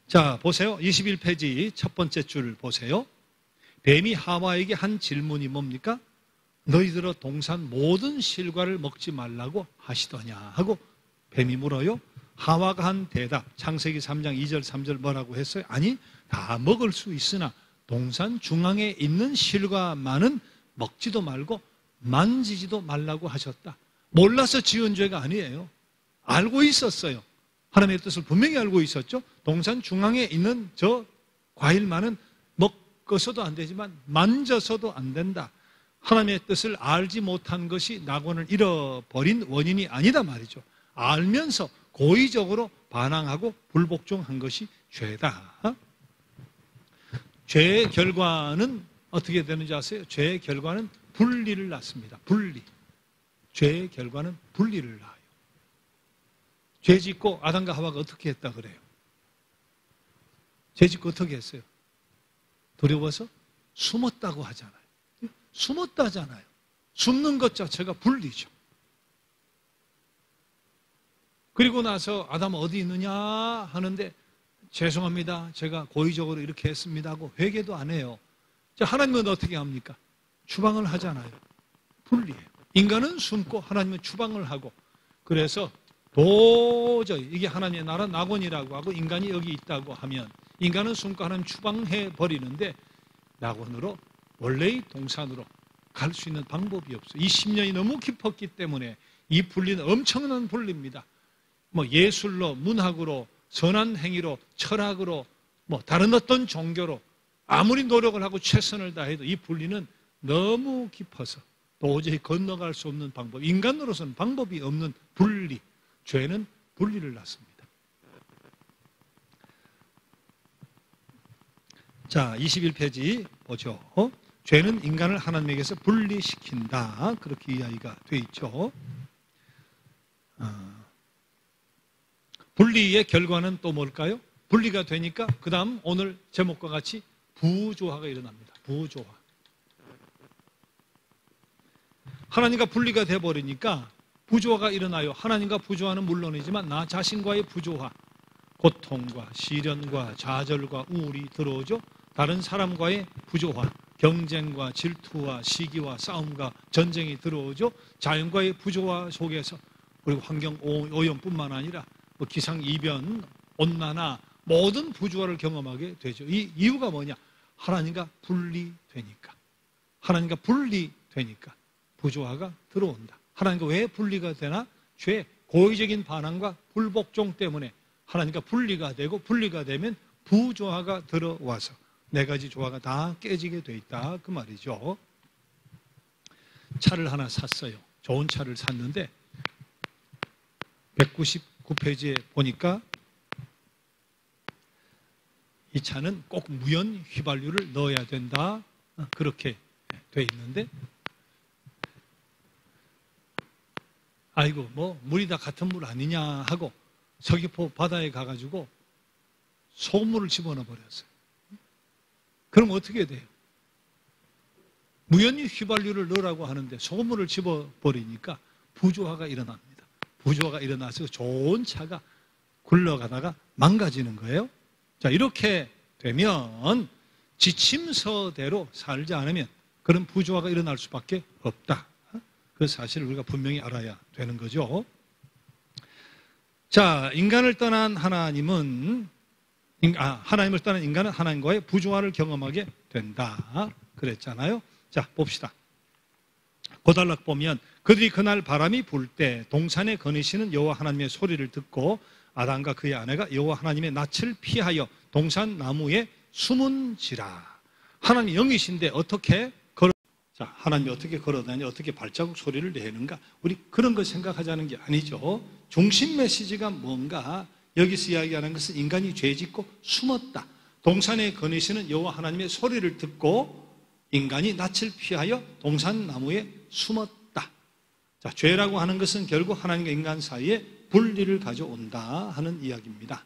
자, 보세요. 21페이지 첫 번째 줄 보세요. 뱀이 하와에게 한 질문이 뭡니까? 너희들아 동산 모든 실과를 먹지 말라고 하시더냐 하고 뱀이 물어요. 하와가 한 대답, 창세기 3장 2절 3절 뭐라고 했어요? 아니, 다 먹을 수 있으나 동산 중앙에 있는 실과만은 먹지도 말고 만지지도 말라고 하셨다. 몰라서 지은 죄가 아니에요. 알고 있었어요. 하나님의 뜻을 분명히 알고 있었죠. 동산 중앙에 있는 저 과일만은 먹어서도 안 되지만 만져서도 안 된다. 하나님의 뜻을 알지 못한 것이 낙원을 잃어버린 원인이 아니다 말이죠. 알면서 고의적으로 반항하고 불복종한 것이 죄다. 죄의 결과는 어떻게 되는지 아세요? 죄의 결과는 분리를 낳습니다. 분리. 죄의 결과는 분리를 낳아요. 죄 짓고 아담과 하와가 어떻게 했다 그래요? 죄 짓고 어떻게 했어요? 두려워서 숨었다고 하잖아요. 숨었다잖아요. 숨는 것 자체가 분리죠. 그리고 나서 아담 어디 있느냐 하는데 죄송합니다. 제가 고의적으로 이렇게 했습니다 하고 회개도 안 해요. 자, 하나님은 어떻게 합니까? 추방을 하잖아요. 분리해요. 인간은 숨고 하나님은 추방을 하고, 그래서 도저히 이게 하나님의 나라 낙원이라고 하고 인간이 여기 있다고 하면 인간은 숨고 하나님 추방해 버리는데 낙원으로, 원래의 동산으로 갈 수 있는 방법이 없어요. 이 10년이 너무 깊었기 때문에 이 분리는 엄청난 분리입니다. 뭐 예술로, 문학으로, 선한 행위로, 철학으로, 뭐 다른 어떤 종교로 아무리 노력을 하고 최선을 다해도 이 분리는 너무 깊어서 도저히 건너갈 수 없는 방법, 인간으로서는 방법이 없는 분리, 죄는 분리를 낳습니다. 자, 21페이지 보죠. 죄는 인간을 하나님에게서 분리시킨다. 그렇게 이야기가 돼 있죠. 분리의 결과는 또 뭘까요? 분리가 되니까 그 다음 오늘 제목과 같이 부조화가 일어납니다. 부조화. 하나님과 분리가 돼버리니까 부조화가 일어나요. 하나님과 부조화는 물론이지만 나 자신과의 부조화, 고통과 시련과 좌절과 우울이 들어오죠. 다른 사람과의 부조화, 경쟁과 질투와 시기와 싸움과 전쟁이 들어오죠. 자연과의 부조화 속에서, 그리고 환경 오염뿐만 아니라 뭐 기상이변, 온난화, 모든 부조화를 경험하게 되죠. 이 이유가 뭐냐? 하나님과 분리되니까. 하나님과 분리되니까 부조화가 들어온다. 하나님과 왜 분리가 되나? 죄, 고의적인 반항과 불복종 때문에 하나님과 분리가 되고, 분리가 되면 부조화가 들어와서 네 가지 조화가 다 깨지게 돼 있다, 그 말이죠. 차를 하나 샀어요. 좋은 차를 샀는데 199페이지에 보니까 이 차는 꼭 무연 휘발유를 넣어야 된다, 그렇게 돼 있는데, 아이고 뭐 물이 다 같은 물 아니냐 하고 서귀포 바다에 가가지고 소금물을 집어넣어 버렸어요. 그럼 어떻게 돼요? 무연 휘발유를 넣으라고 하는데 소금물을 집어버리니까 부조화가 일어납니다. 부조화가 일어나서 좋은 차가 굴러가다가 망가지는 거예요. 자, 이렇게 되면 지침서대로 살지 않으면 그런 부조화가 일어날 수밖에 없다, 그 사실을 우리가 분명히 알아야 되는 거죠. 자, 인간을 떠난 하나님은, 하나님을 떠난 인간은 하나님과의 부조화를 경험하게 된다 그랬잖아요. 자, 봅시다. 고달락 보면 그들이 그날 바람이 불 때 동산에 거니시는 여호와 하나님의 소리를 듣고 아담과 그의 아내가 여호와 하나님의 낯을 피하여 동산 나무에 숨은지라. 하나님 영이신데 어떻게 자, 하나님이 어떻게 걸어다니, 어떻게 발자국 소리를 내는가? 우리 그런 거 생각하자는 게 아니죠. 중심 메시지가 뭔가, 여기서 이야기하는 것은 인간이 죄짓고 숨었다. 동산에 거니시는 여호와 하나님의 소리를 듣고 인간이 낯을 피하여 동산 나무에 숨었다. 자, 죄라고 하는 것은 결국 하나님과 인간 사이에 분리를 가져온다 하는 이야기입니다.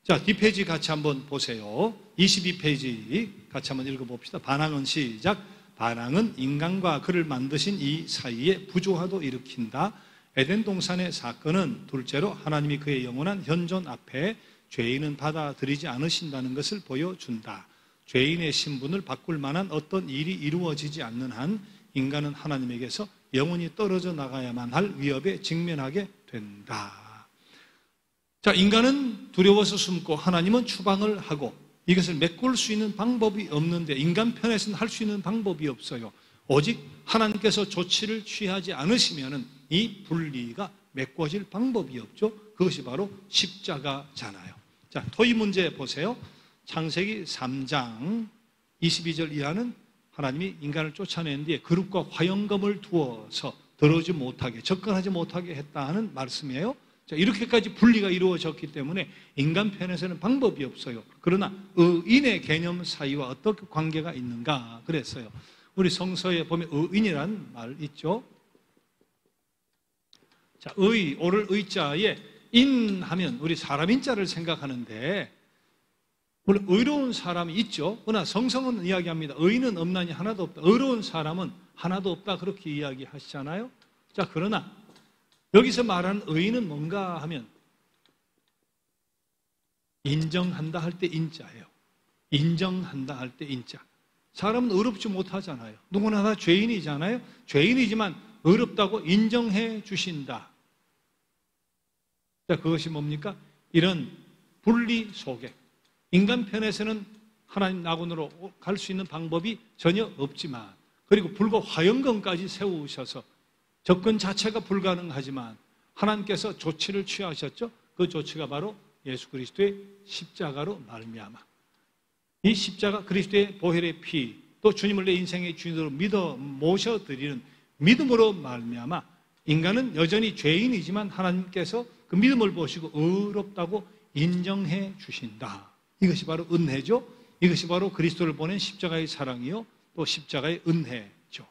자, 뒷페이지 같이 한번 보세요. 22페이지 같이 한번 읽어봅시다. 반항은 시작. 반항은 인간과 그를 만드신 이 사이에 부조화도 일으킨다. 에덴 동산의 사건은 둘째로 하나님이 그의 영원한 현존 앞에 죄인은 받아들이지 않으신다는 것을 보여준다. 죄인의 신분을 바꿀 만한 어떤 일이 이루어지지 않는 한 인간은 하나님에게서 영원히 떨어져 나가야만 할 위협에 직면하게 된다. 자, 인간은 두려워서 숨고 하나님은 추방을 하고, 이것을 메꿀 수 있는 방법이 없는데 인간 편에서는 할 수 있는 방법이 없어요. 오직 하나님께서 조치를 취하지 않으시면 이 분리가 메꿔질 방법이 없죠. 그것이 바로 십자가잖아요. 자, 토의 문제 보세요. 창세기 3장 22절 이하는 하나님이 인간을 쫓아낸 뒤에 그릇과 화영검을 두어서 들어오지 못하게, 접근하지 못하게 했다 하는 말씀이에요. 자, 이렇게까지 분리가 이루어졌기 때문에 인간 편에서는 방법이 없어요. 그러나 의인의 개념 사이와 어떻게 관계가 있는가 그랬어요. 우리 성서에 보면 의인이란 말 있죠. 자, 오를 의자에 인하면 우리 사람 인자를 생각하는데, 물론 의로운 사람이 있죠. 그러나 성성은 이야기합니다. 의인은 없나니 하나도 없다. 의로운 사람은 하나도 없다, 그렇게 이야기하시잖아요. 자, 그러나 여기서 말하는 의인은 뭔가 하면 인정한다 할 때 인자예요. 인정한다 할 때 인자. 사람은 의롭지 못하잖아요. 누구나 다 죄인이잖아요. 죄인이지만 의롭다고 인정해 주신다. 자, 그것이 뭡니까? 이런 분리 속에 인간 편에서는 하나님 낙원으로 갈 수 있는 방법이 전혀 없지만, 그리고 불과 화영검까지 세우셔서 접근 자체가 불가능하지만 하나님께서 조치를 취하셨죠. 그 조치가 바로 예수 그리스도의 십자가로 말미암아, 이 십자가 그리스도의 보혈의 피, 또 주님을 내 인생의 주인으로 믿어 모셔드리는 믿음으로 말미암아 인간은 여전히 죄인이지만 하나님께서 그 믿음을 보시고 의롭다고 인정해 주신다. 이것이 바로 은혜죠. 이것이 바로 그리스도를 보낸 십자가의 사랑이요, 또 십자가의 은혜죠.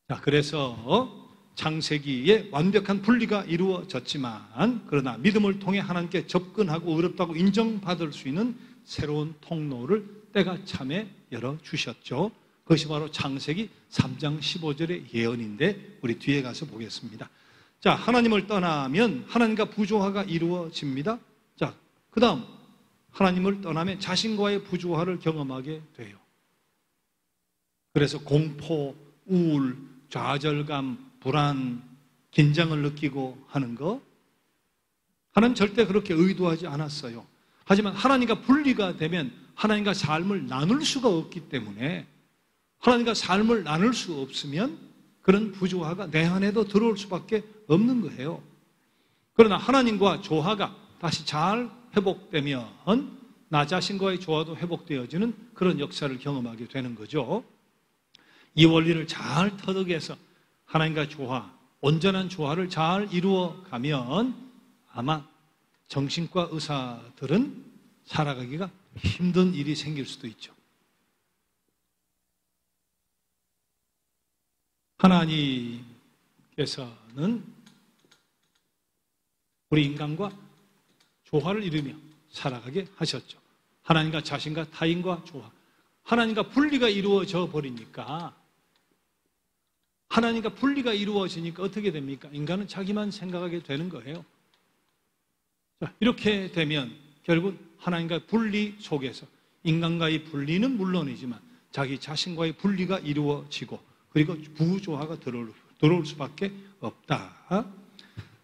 자, 그래서 창세기에 완벽한 분리가 이루어졌지만, 그러나 믿음을 통해 하나님께 접근하고 의롭다고 인정받을 수 있는 새로운 통로를 때가 참에 열어주셨죠. 그것이 바로 창세기 3장 15절의 예언인데, 우리 뒤에 가서 보겠습니다. 자, 하나님을 떠나면 하나님과 부조화가 이루어집니다. 자, 그 다음 하나님을 떠나면 자신과의 부조화를 경험하게 돼요. 그래서 공포, 우울, 좌절감, 불안, 긴장을 느끼고 하는 거, 하나님 절대 그렇게 의도하지 않았어요. 하지만 하나님과 분리가 되면 하나님과 삶을 나눌 수가 없기 때문에, 하나님과 삶을 나눌 수 없으면 그런 부조화가 내 안에도 들어올 수밖에 없는 거예요. 그러나 하나님과 조화가 다시 잘 회복되면 나 자신과의 조화도 회복되어지는 그런 역사를 경험하게 되는 거죠. 이 원리를 잘 터득해서 하나님과 조화, 온전한 조화를 잘 이루어 가면 아마 정신과 의사들은 살아가기가 힘든 일이 생길 수도 있죠. 하나님께서는 우리 인간과 조화를 이루며 살아가게 하셨죠. 하나님과 자신과 타인과 조화. 하나님과 분리가 이루어져 버리니까, 하나님과 분리가 이루어지니까 어떻게 됩니까? 인간은 자기만 생각하게 되는 거예요. 자, 이렇게 되면 결국 하나님과 분리 속에서 인간과의 분리는 물론이지만 자기 자신과의 분리가 이루어지고 그리고 부조화가 들어올 수밖에 없다.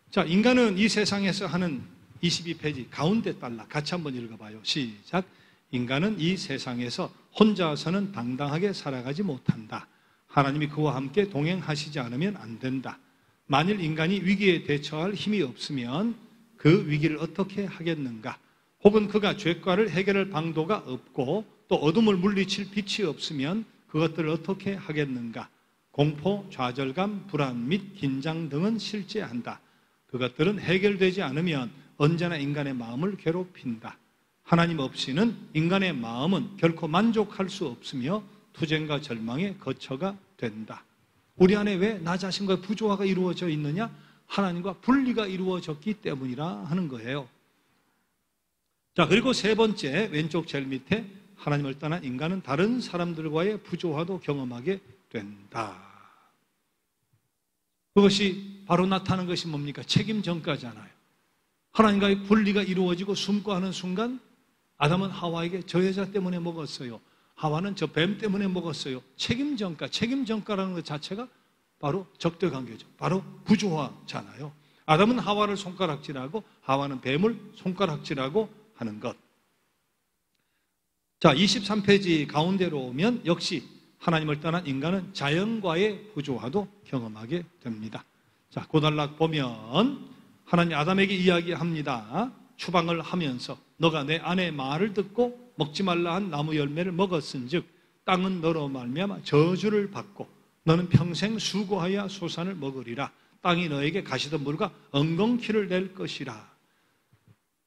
자, 인간은 이 세상에서 하는 22페이지 가운데 달라 같이 한번 읽어봐요. 시작. 인간은 이 세상에서 혼자서는 당당하게 살아가지 못한다. 하나님이 그와 함께 동행하시지 않으면 안 된다. 만일 인간이 위기에 대처할 힘이 없으면 그 위기를 어떻게 하겠는가? 혹은 그가 죄과를 해결할 방도가 없고 또 어둠을 물리칠 빛이 없으면 그것들을 어떻게 하겠는가? 공포, 좌절감, 불안 및 긴장 등은 실제한다. 그것들은 해결되지 않으면 언제나 인간의 마음을 괴롭힌다. 하나님 없이는 인간의 마음은 결코 만족할 수 없으며 투쟁과 절망의 거처가 된다. 우리 안에 왜 나 자신과의 부조화가 이루어져 있느냐? 하나님과 분리가 이루어졌기 때문이라 하는 거예요. 자, 그리고 세 번째, 왼쪽 제일 밑에 하나님을 떠난 인간은 다른 사람들과의 부조화도 경험하게 된다. 그것이 바로 나타나는 것이 뭡니까? 책임 전가잖아요. 하나님과의 분리가 이루어지고 숨고 하는 순간 아담은 하와에게 저 여자 때문에 먹었어요. 하와는 저 뱀 때문에 먹었어요. 책임 전가, 책임 전가라는 것 자체가 바로 적대 관계죠. 바로 부조화잖아요. 아담은 하와를 손가락질하고 하와는 뱀을 손가락질하고 하는 것. 자, 23페이지 가운데로 오면 역시 하나님을 떠난 인간은 자연과의 부조화도 경험하게 됩니다. 자, 고단락 보면 하나님 아담에게 이야기합니다. 추방을 하면서 너가 내 아내의 말을 듣고 먹지 말라 한 나무 열매를 먹었은즉 땅은 너로 말미암아 저주를 받고 너는 평생 수고하여 소산을 먹으리라. 땅이 너에게 가시덤불과 엉겅퀴를 낼 것이라.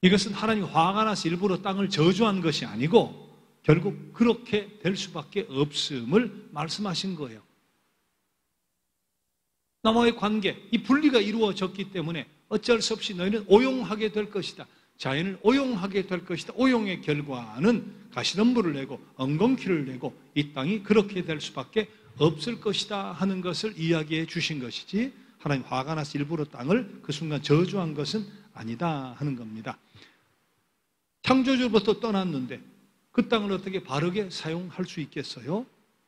이것은 하나님이 화가 나서 일부러 땅을 저주한 것이 아니고 결국 그렇게 될 수밖에 없음을 말씀하신 거예요. 나와의 관계, 이 분리가 이루어졌기 때문에 어쩔 수 없이 너희는 오용하게 될 것이다. 자연을 오용하게 될 것이다. 오용의 결과는 가시덤불을 내고 엉겅퀴를 내고 이 땅이 그렇게 될 수밖에 없을 것이다 하는 것을 이야기해 주신 것이지 하나님 화가 나서 일부러 땅을 그 순간 저주한 것은 아니다 하는 겁니다. 창조주로부터 떠났는데 그 땅을 어떻게 바르게 사용할 수 있겠어요?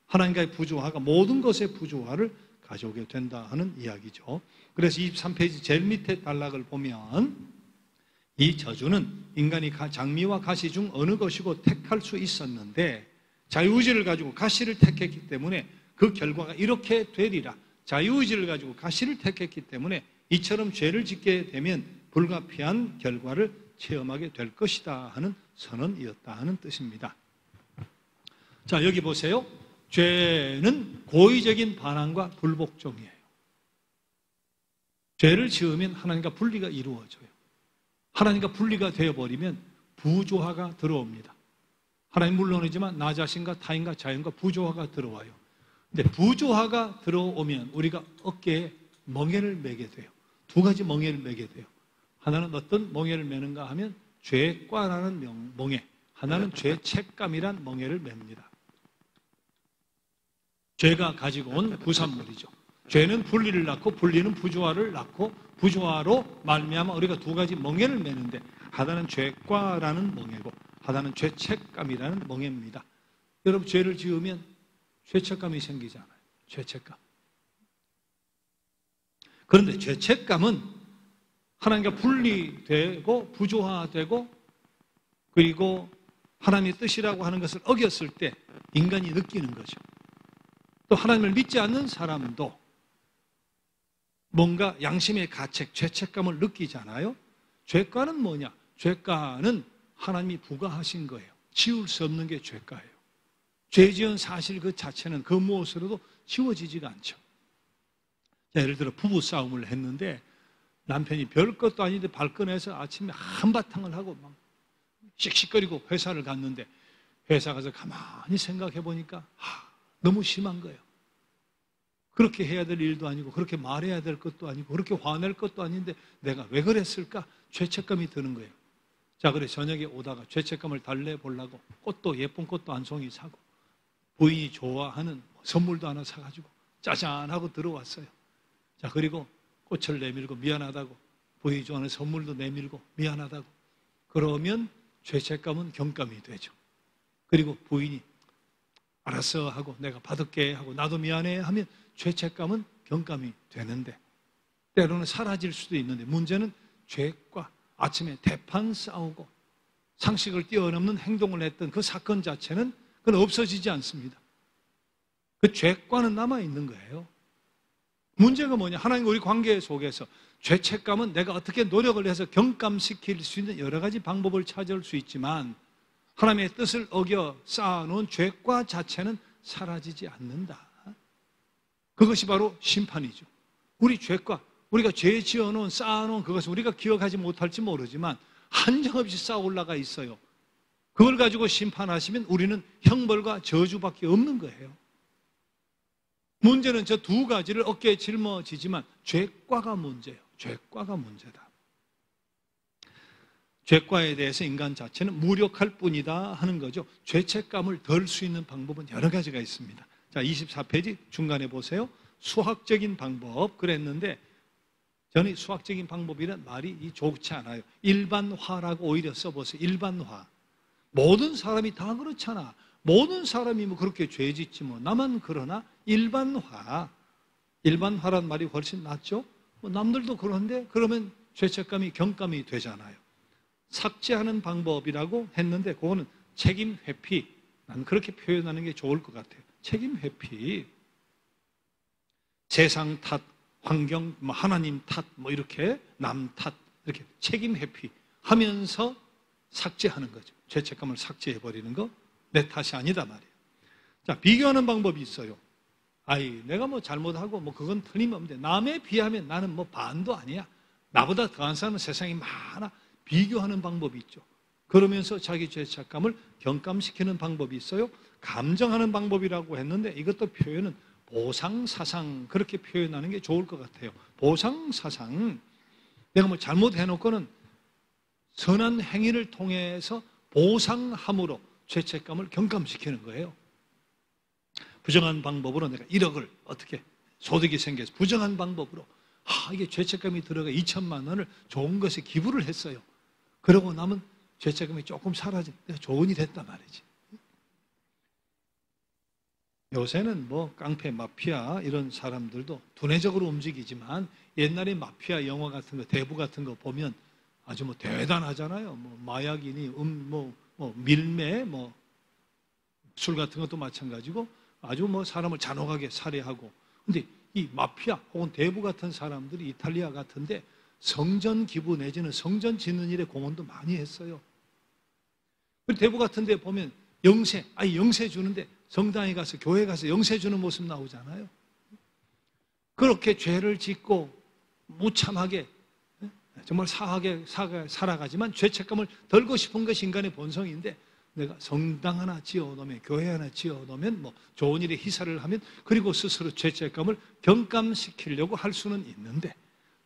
하나님과의 부조화가 모든 것의 부조화를 가져오게 된다 하는 이야기죠. 그래서 23페이지 제일 밑에 단락을 보면 이 저주는 인간이 장미와 가시 중 어느 것이고 택할 수 있었는데 자유의지를 가지고 가시를 택했기 때문에 그 결과가 이렇게 되리라. 자유의지를 가지고 가시를 택했기 때문에 이처럼 죄를 짓게 되면 불가피한 결과를 체험하게 될 것이다 하는 선언이었다 하는 뜻입니다. 자, 여기 보세요. 죄는 고의적인 반항과 불복종이에요. 죄를 지으면 하나님과 분리가 이루어져요. 하나님과 분리가 되어버리면 부조화가 들어옵니다. 하나님 물론이지만 나 자신과 타인과 자연과 부조화가 들어와요. 근데 부조화가 들어오면 우리가 어깨에 멍에를 매게 돼요. 두 가지 멍에를 매게 돼요. 하나는 어떤 멍에를 매는가 하면 죄과라는 멍에, 하나는 죄책감이란 멍에를 맵니다. 죄가 가지고 온 부산물이죠. 죄는 분리를 낳고 분리는 부조화를 낳고 부조화로 말미암아 우리가 두 가지 멍에를 매는데 하나는 죄과라는 멍에고 하나는 죄책감이라는 멍에입니다. 여러분 죄를 지으면 죄책감이 생기잖아요. 죄책감. 그런데 죄책감은 하나님과 분리되고 부조화되고 그리고 하나님의 뜻이라고 하는 것을 어겼을 때 인간이 느끼는 거죠. 또 하나님을 믿지 않는 사람도 뭔가 양심의 가책, 죄책감을 느끼잖아요. 죄가는 뭐냐? 죄가는 하나님이 부과하신 거예요. 지울 수 없는 게 죄가예요. 죄 지은 사실 그 자체는 그 무엇으로도 지워지지가 않죠. 자, 예를 들어 부부 싸움을 했는데 남편이 별것도 아닌데 발끈해서 아침에 한바탕을 하고 막 씩씩거리고 회사를 갔는데 회사 가서 가만히 생각해 보니까 너무 심한 거예요. 그렇게 해야 될 일도 아니고 그렇게 말해야 될 것도 아니고 그렇게 화낼 것도 아닌데 내가 왜 그랬을까? 죄책감이 드는 거예요. 자, 그래 저녁에 오다가 죄책감을 달래보려고 꽃도 예쁜 꽃도 한 송이 사고 부인이 좋아하는 선물도 하나 사가지고 짜잔 하고 들어왔어요. 자, 그리고 꽃을 내밀고 미안하다고, 부인이 좋아하는 선물도 내밀고 미안하다고 그러면 죄책감은 경감이 되죠. 그리고 부인이 알았어 하고 내가 받을게 하고 나도 미안해 하면 죄책감은 경감이 되는데 때로는 사라질 수도 있는데 문제는 죄과 아침에 대판 싸우고 상식을 뛰어넘는 행동을 했던 그 사건 자체는 그건 없어지지 않습니다. 그 죄과는 남아있는 거예요. 문제가 뭐냐? 하나님과 우리 관계 속에서 죄책감은 내가 어떻게 노력을 해서 경감시킬 수 있는 여러 가지 방법을 찾을 수 있지만 하나님의 뜻을 어겨 쌓아놓은 죄과 자체는 사라지지 않는다. 그것이 바로 심판이죠. 우리 죄과, 우리가 죄 지어놓은 쌓아놓은 그것을 우리가 기억하지 못할지 모르지만 한정없이 쌓아 올라가 있어요. 그걸 가지고 심판하시면 우리는 형벌과 저주밖에 없는 거예요. 문제는 저 두 가지를 어깨에 짊어지지만 죄과가 문제예요. 죄과가 문제다. 죄과에 대해서 인간 자체는 무력할 뿐이다 하는 거죠. 죄책감을 덜 수 있는 방법은 여러 가지가 있습니다. 자, 24페이지 중간에 보세요. 수학적인 방법 그랬는데 저는 수학적인 방법이란 말이 좋지 않아요. 일반화라고 오히려 써보세요. 일반화. 모든 사람이 다 그렇잖아. 모든 사람이 뭐 그렇게 죄 짓지 뭐 나만 그러나 일반화. 일반화란 말이 훨씬 낫죠. 뭐 남들도 그런데 그러면 죄책감이 경감이 되잖아요. 삭제하는 방법이라고 했는데 그거는 책임 회피. 나는 그렇게 표현하는 게 좋을 것 같아요. 책임 회피. 세상 탓, 환경, 하나님 탓, 이렇게 남 탓, 이렇게 책임 회피 하면서 삭제하는 거죠. 죄책감을 삭제해버리는 거. 내 탓이 아니다 말이에요. 자, 비교하는 방법이 있어요. 내가 뭐 잘못하고 그건 틀림없는데 남에 비하면 나는 반도 아니야. 나보다 더한 사람은 세상에 많아. 비교하는 방법이 있죠. 그러면서 자기 죄책감을 경감시키는 방법이 있어요. 감정하는 방법이라고 했는데 이것도 표현은 보상사상 그렇게 표현하는 게 좋을 것 같아요. 보상사상. 내가 잘못해놓고는 선한 행위를 통해서 보상함으로 죄책감을 경감시키는 거예요. 부정한 방법으로 내가 1억을 어떻게 소득이 생겨서 부정한 방법으로 이게 죄책감이 들어가 2천만 원을 좋은 것에 기부를 했어요. 그러고 나면 죄책감이 조금 사라져. 내가 좋은 일 했단 말이지. 요새는 깡패, 마피아 이런 사람들도 두뇌적으로 움직이지만 옛날에 마피아 영화 같은 거, 대부 같은 거 보면 아주 대단하잖아요. 마약이니, 밀매, 술 같은 것도 마찬가지고 아주 사람을 잔혹하게 살해하고. 근데 이 마피아 혹은 대부 같은 사람들이 이탈리아 같은데 성전 기부 내지는 성전 짓는 일에 공헌도 많이 했어요. 대부 같은 데 보면 영세 주는데 성당에 가서 교회 가서 영세 주는 모습 나오잖아요. 그렇게 죄를 짓고 무참하게 정말 사하게 살아가지만 죄책감을 덜고 싶은 것이 인간의 본성인데 내가 성당 하나 지어놓으면 교회 하나 지어놓으면 좋은 일에 희사를 하면 그리고 스스로 죄책감을 경감시키려고 할 수는 있는데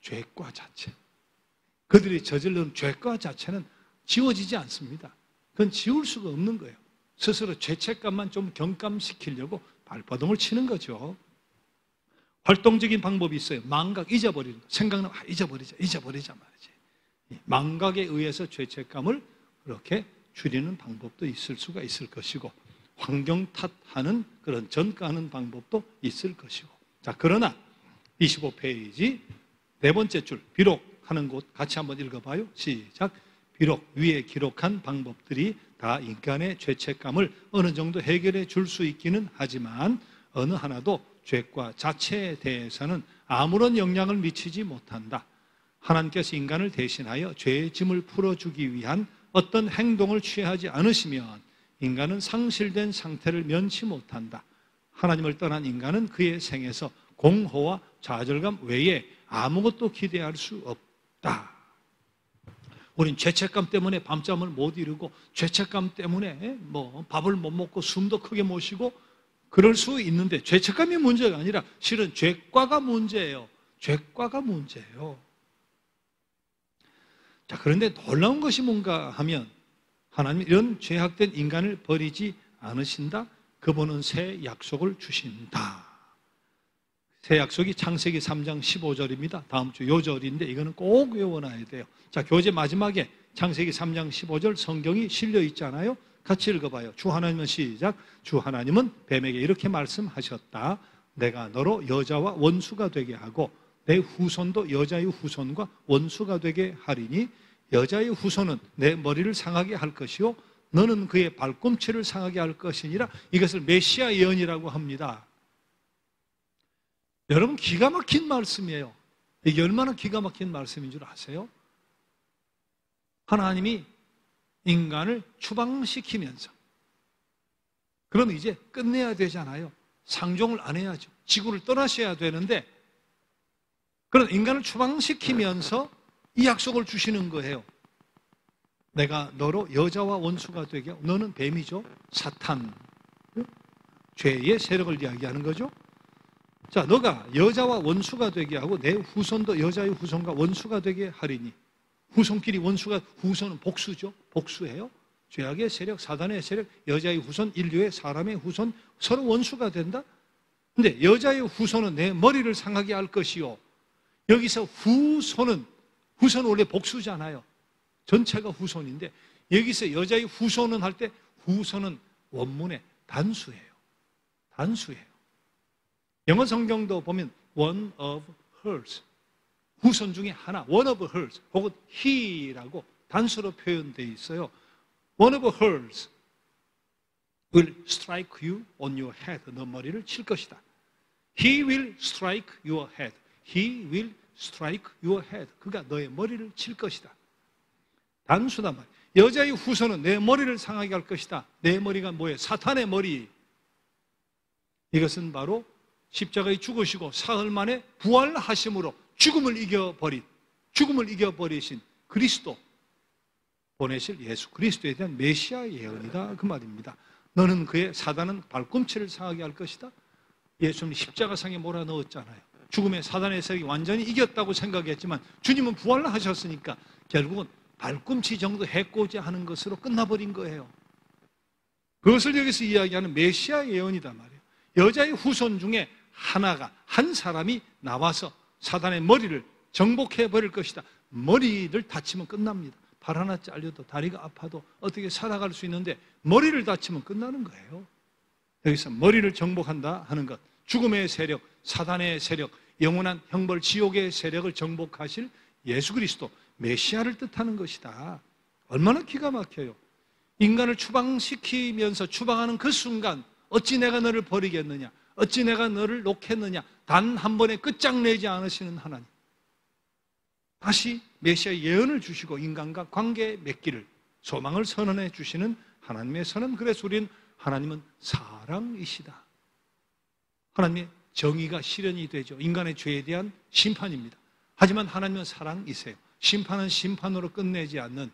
죄과 자체 그들이 저질른 죄과 자체는 지워지지 않습니다. 그건 지울 수가 없는 거예요. 스스로 죄책감만 좀 경감시키려고 발버둥을 치는 거죠. 활동적인 방법이 있어요. 망각, 잊어버리는 거. 생각나면 잊어버리자 말이지. 망각에 의해서 죄책감을 그렇게 줄이는 방법도 있을 수가 있을 것이고 환경 탓하는 그런 전가하는 방법도 있을 것이고. 자, 그러나 25페이지 네 번째 줄 비록 하는 곳 같이 한번 읽어봐요. 시작. 비록 위에 기록한 방법들이 다 인간의 죄책감을 어느 정도 해결해 줄 수 있기는 하지만 어느 하나도 죄과 자체에 대해서는 아무런 영향을 미치지 못한다. 하나님께서 인간을 대신하여 죄의 짐을 풀어주기 위한 어떤 행동을 취하지 않으시면 인간은 상실된 상태를 면치 못한다. 하나님을 떠난 인간은 그의 생에서 공허와 좌절감 외에 아무것도 기대할 수 없다. 우린 죄책감 때문에 밤잠을 못 이루고 죄책감 때문에 밥을 못 먹고 숨도 크게 못 쉬고 그럴 수 있는데 죄책감이 문제가 아니라 실은 죄과가 문제예요. 죄과가 문제예요. 자, 그런데 놀라운 것이 뭔가 하면 하나님이 이런 죄악된 인간을 버리지 않으신다. 그분은 새 약속을 주신다. 새 약속이 창세기 3장 15절입니다. 다음 주 요절인데 이거는 꼭 외워놔야 돼요. 자, 교재 마지막에 창세기 3장 15절 성경이 실려 있잖아요. 같이 읽어봐요. 주 하나님은 시작. 주 하나님은 뱀에게 이렇게 말씀하셨다. 내가 너로 여자와 원수가 되게 하고 내 후손도 여자의 후손과 원수가 되게 하리니 여자의 후손은 내 머리를 상하게 할 것이요 너는 그의 발꿈치를 상하게 할 것이니라. 이것을 메시아 예언이라고 합니다. 여러분, 기가 막힌 말씀이에요. 이게 얼마나 기가 막힌 말씀인 줄 아세요? 하나님이 인간을 추방시키면서 그럼 이제 끝내야 되잖아요. 상종을 안 해야죠. 지구를 떠나셔야 되는데 그런 인간을 추방시키면서 이 약속을 주시는 거예요. 내가 너로 여자와 원수가 되게 하고 너는 뱀이죠. 사탄, 죄의 세력을 이야기하는 거죠. 자, 너가 여자와 원수가 되게 하고 내 후손도 여자의 후손과 원수가 되게 하리니 후손끼리 원수가 후손은 복수죠. 복수예요. 죄악의 세력, 사단의 세력, 여자의 후손, 인류의 사람의 후손 서로 원수가 된다. 근데 여자의 후손은 내 머리를 상하게 할 것이요. 여기서 후손은 원래 복수잖아요. 전체가 후손인데 여기서 여자의 후손은 할 때 후손은 원문에 단수예요. 단수예요. 영어 성경도 보면 one of hers, 후손 중에 하나, one of hers 혹은 he라고 단수로 표현되어 있어요. one of hers will strike you on your head. 너 머리를 칠 것이다. He will strike your head. He will strike your head. 그가 너의 머리를 칠 것이다. 단수단 말이에요. 여자의 후손은 내 머리를 상하게 할 것이다. 내 머리가 뭐예요? 사탄의 머리. 이것은 바로 십자가에 죽으시고 사흘 만에 부활하심으로 죽음을 이겨버리신 그리스도 보내실 예수 그리스도에 대한 메시아 예언이다. 그 말입니다. 너는 사단은 발꿈치를 상하게 할 것이다. 예수님 십자가상에 몰아넣었잖아요. 죽음의 사단의 세력이 완전히 이겼다고 생각했지만 주님은 부활하셨으니까 결국은 발꿈치 정도 해코지 하는 것으로 끝나버린 거예요. 그것을 여기서 이야기하는 메시아 예언이다 말이에요. 여자의 후손 중에 한 사람이 나와서 사단의 머리를 정복해버릴 것이다. 머리를 다치면 끝납니다. 발 하나 잘려도 다리가 아파도 어떻게 살아갈 수 있는데 머리를 다치면 끝나는 거예요. 여기서 머리를 정복한다 하는 것, 죽음의 세력, 사단의 세력, 영원한 형벌 지옥의 세력을 정복하실 예수 그리스도 메시아를 뜻하는 것이다. 얼마나 기가 막혀요. 인간을 추방시키면서 추방하는 그 순간 어찌 내가 너를 버리겠느냐, 어찌 내가 너를 놓겠느냐, 단 한 번에 끝장내지 않으시는 하나님, 다시 메시아 예언을 주시고 인간과 관계 맺기를 소망을 선언해 주시는 하나님의 선언. 그래서 우리는 하나님은 사랑이시다. 하나님의 정의가 실현이 되죠. 인간의 죄에 대한 심판입니다. 하지만 하나님은 사랑이세요. 심판은 심판으로 끝내지 않는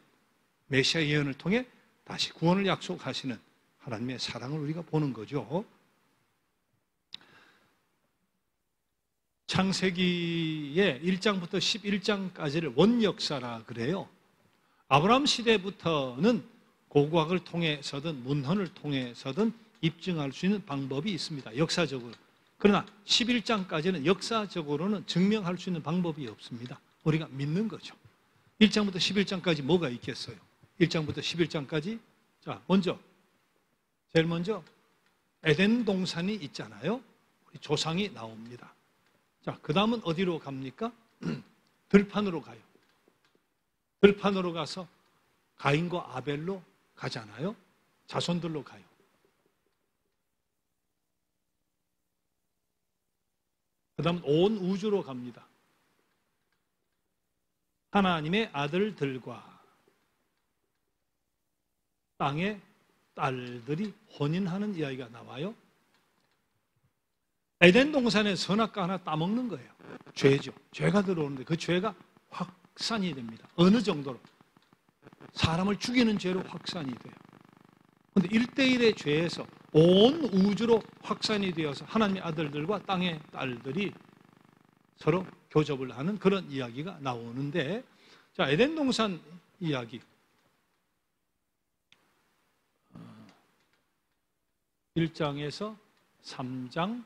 메시아 예언을 통해 다시 구원을 약속하시는 하나님의 사랑을 우리가 보는 거죠. 창세기의 1장부터 11장까지를 원역사라 그래요. 아브라함 시대부터는 고고학을 통해서든 문헌을 통해서든 입증할 수 있는 방법이 있습니다. 역사적으로. 그러나 11장까지는 역사적으로는 증명할 수 있는 방법이 없습니다. 우리가 믿는 거죠. 1장부터 11장까지 뭐가 있겠어요? 1장부터 11장까지 자, 제일 먼저 에덴 동산이 있잖아요. 우리 조상이 나옵니다. 자, 그 다음은 어디로 갑니까? 들판으로 가요. 들판으로 가서 가인과 아벨로 가잖아요. 자손들로 가요. 그 다음 온 우주로 갑니다. 하나님의 아들들과 땅의 딸들이 혼인하는 이야기가 나와요. 에덴 동산에 선악과 하나 따먹는 거예요. 죄죠. 죄가 들어오는데 그 죄가 확산이 됩니다. 어느 정도로? 사람을 죽이는 죄로 확산이 돼요. 그런데 1대1의 죄에서 온 우주로 확산이 되어서 하나님의 아들들과 땅의 딸들이 서로 교접을 하는 그런 이야기가 나오는데, 자, 에덴 동산 이야기 1장에서 3장,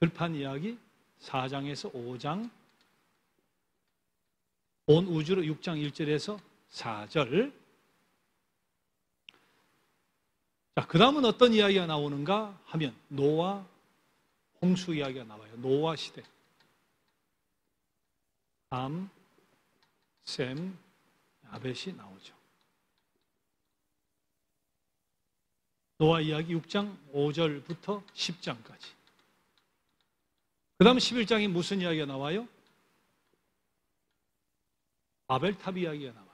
들판 이야기 4장에서 5장, 온 우주로 6장 1절에서 4절. 자, 그 다음은 어떤 이야기가 나오는가 하면 노아 홍수 이야기가 나와요. 노아 시대. 함, 셈, 야벳이 나오죠. 노아 이야기 6장 5절부터 10장까지. 그 다음 11장에 무슨 이야기가 나와요? 바벨탑 이야기가 나와요.